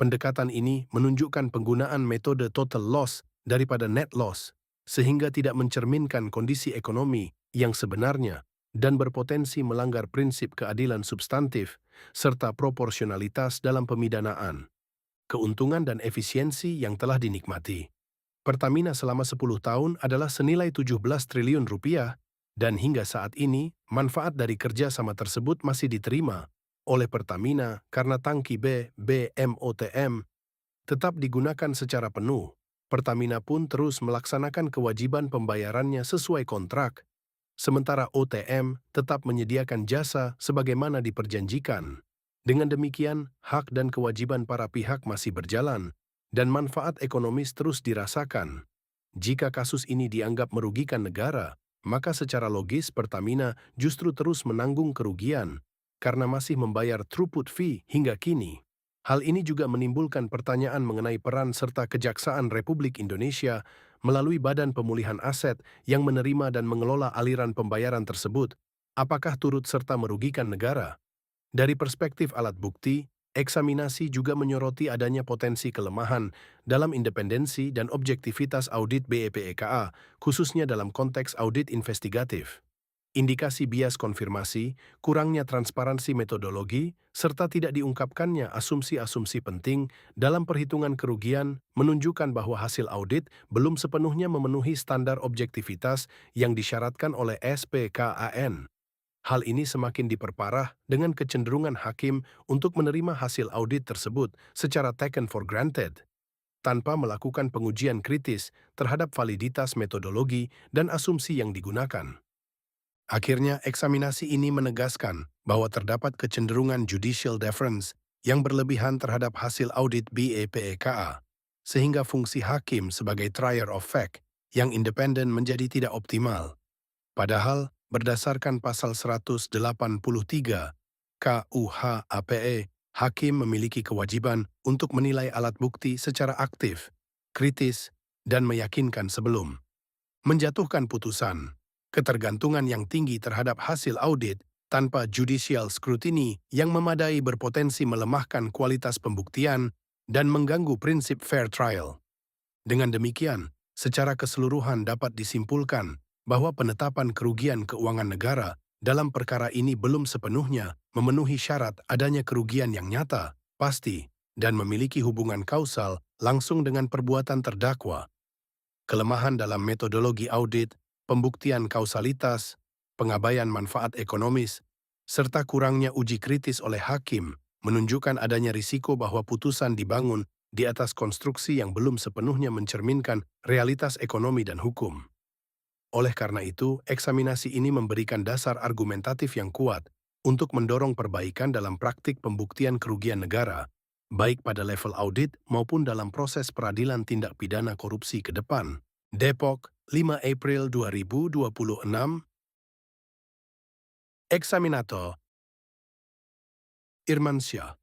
Pendekatan ini menunjukkan penggunaan metode total loss daripada net loss, sehingga tidak mencerminkan kondisi ekonomi yang sebenarnya dan berpotensi melanggar prinsip keadilan substantif serta proporsionalitas dalam pemidanaan. Keuntungan dan efisiensi yang telah dinikmati Pertamina selama 10 tahun adalah senilai 17 triliun rupiah, dan hingga saat ini, manfaat dari kerjasama tersebut masih diterima, oleh Pertamina karena tangki BBM tetap digunakan secara penuh. Pertamina pun terus melaksanakan kewajiban pembayarannya sesuai kontrak, sementara OTM tetap menyediakan jasa sebagaimana diperjanjikan. Dengan demikian, hak dan kewajiban para pihak masih berjalan, dan manfaat ekonomis terus dirasakan. Jika kasus ini dianggap merugikan negara, maka secara logis Pertamina justru terus menanggung kerugian, karena masih membayar throughput fee hingga kini. Hal ini juga menimbulkan pertanyaan mengenai peran serta Kejaksaan Republik Indonesia melalui Badan Pemulihan Aset yang menerima dan mengelola aliran pembayaran tersebut, apakah turut serta merugikan negara? Dari perspektif alat bukti, eksaminasi juga menyoroti adanya potensi kelemahan dalam independensi dan objektivitas audit BEPEKA, khususnya dalam konteks audit investigatif. Indikasi bias konfirmasi, kurangnya transparansi metodologi, serta tidak diungkapkannya asumsi-asumsi penting dalam perhitungan kerugian menunjukkan bahwa hasil audit belum sepenuhnya memenuhi standar objektivitas yang disyaratkan oleh SPKAN. Hal ini semakin diperparah dengan kecenderungan hakim untuk menerima hasil audit tersebut secara taken for granted, tanpa melakukan pengujian kritis terhadap validitas metodologi dan asumsi yang digunakan. Akhirnya, eksaminasi ini menegaskan bahwa terdapat kecenderungan judicial deference yang berlebihan terhadap hasil audit BEPEKA, sehingga fungsi hakim sebagai trier of fact yang independen menjadi tidak optimal. Padahal, berdasarkan pasal 183 KUH APE, hakim memiliki kewajiban untuk menilai alat bukti secara aktif, kritis, dan meyakinkan sebelum menjatuhkan putusan. Ketergantungan yang tinggi terhadap hasil audit tanpa judicial scrutiny yang memadai berpotensi melemahkan kualitas pembuktian dan mengganggu prinsip fair trial. Dengan demikian, secara keseluruhan dapat disimpulkan bahwa penetapan kerugian keuangan negara dalam perkara ini belum sepenuhnya memenuhi syarat adanya kerugian yang nyata, pasti, dan memiliki hubungan kausal langsung dengan perbuatan terdakwa. Kelemahan dalam metodologi audit, pembuktian kausalitas, pengabaian manfaat ekonomis, serta kurangnya uji kritis oleh hakim menunjukkan adanya risiko bahwa putusan dibangun di atas konstruksi yang belum sepenuhnya mencerminkan realitas ekonomi dan hukum. Oleh karena itu, eksaminasi ini memberikan dasar argumentatif yang kuat untuk mendorong perbaikan dalam praktik pembuktian kerugian negara, baik pada level audit maupun dalam proses peradilan tindak pidana korupsi ke depan. Depok, 5 April 2026. Eksaminator Irmansyah.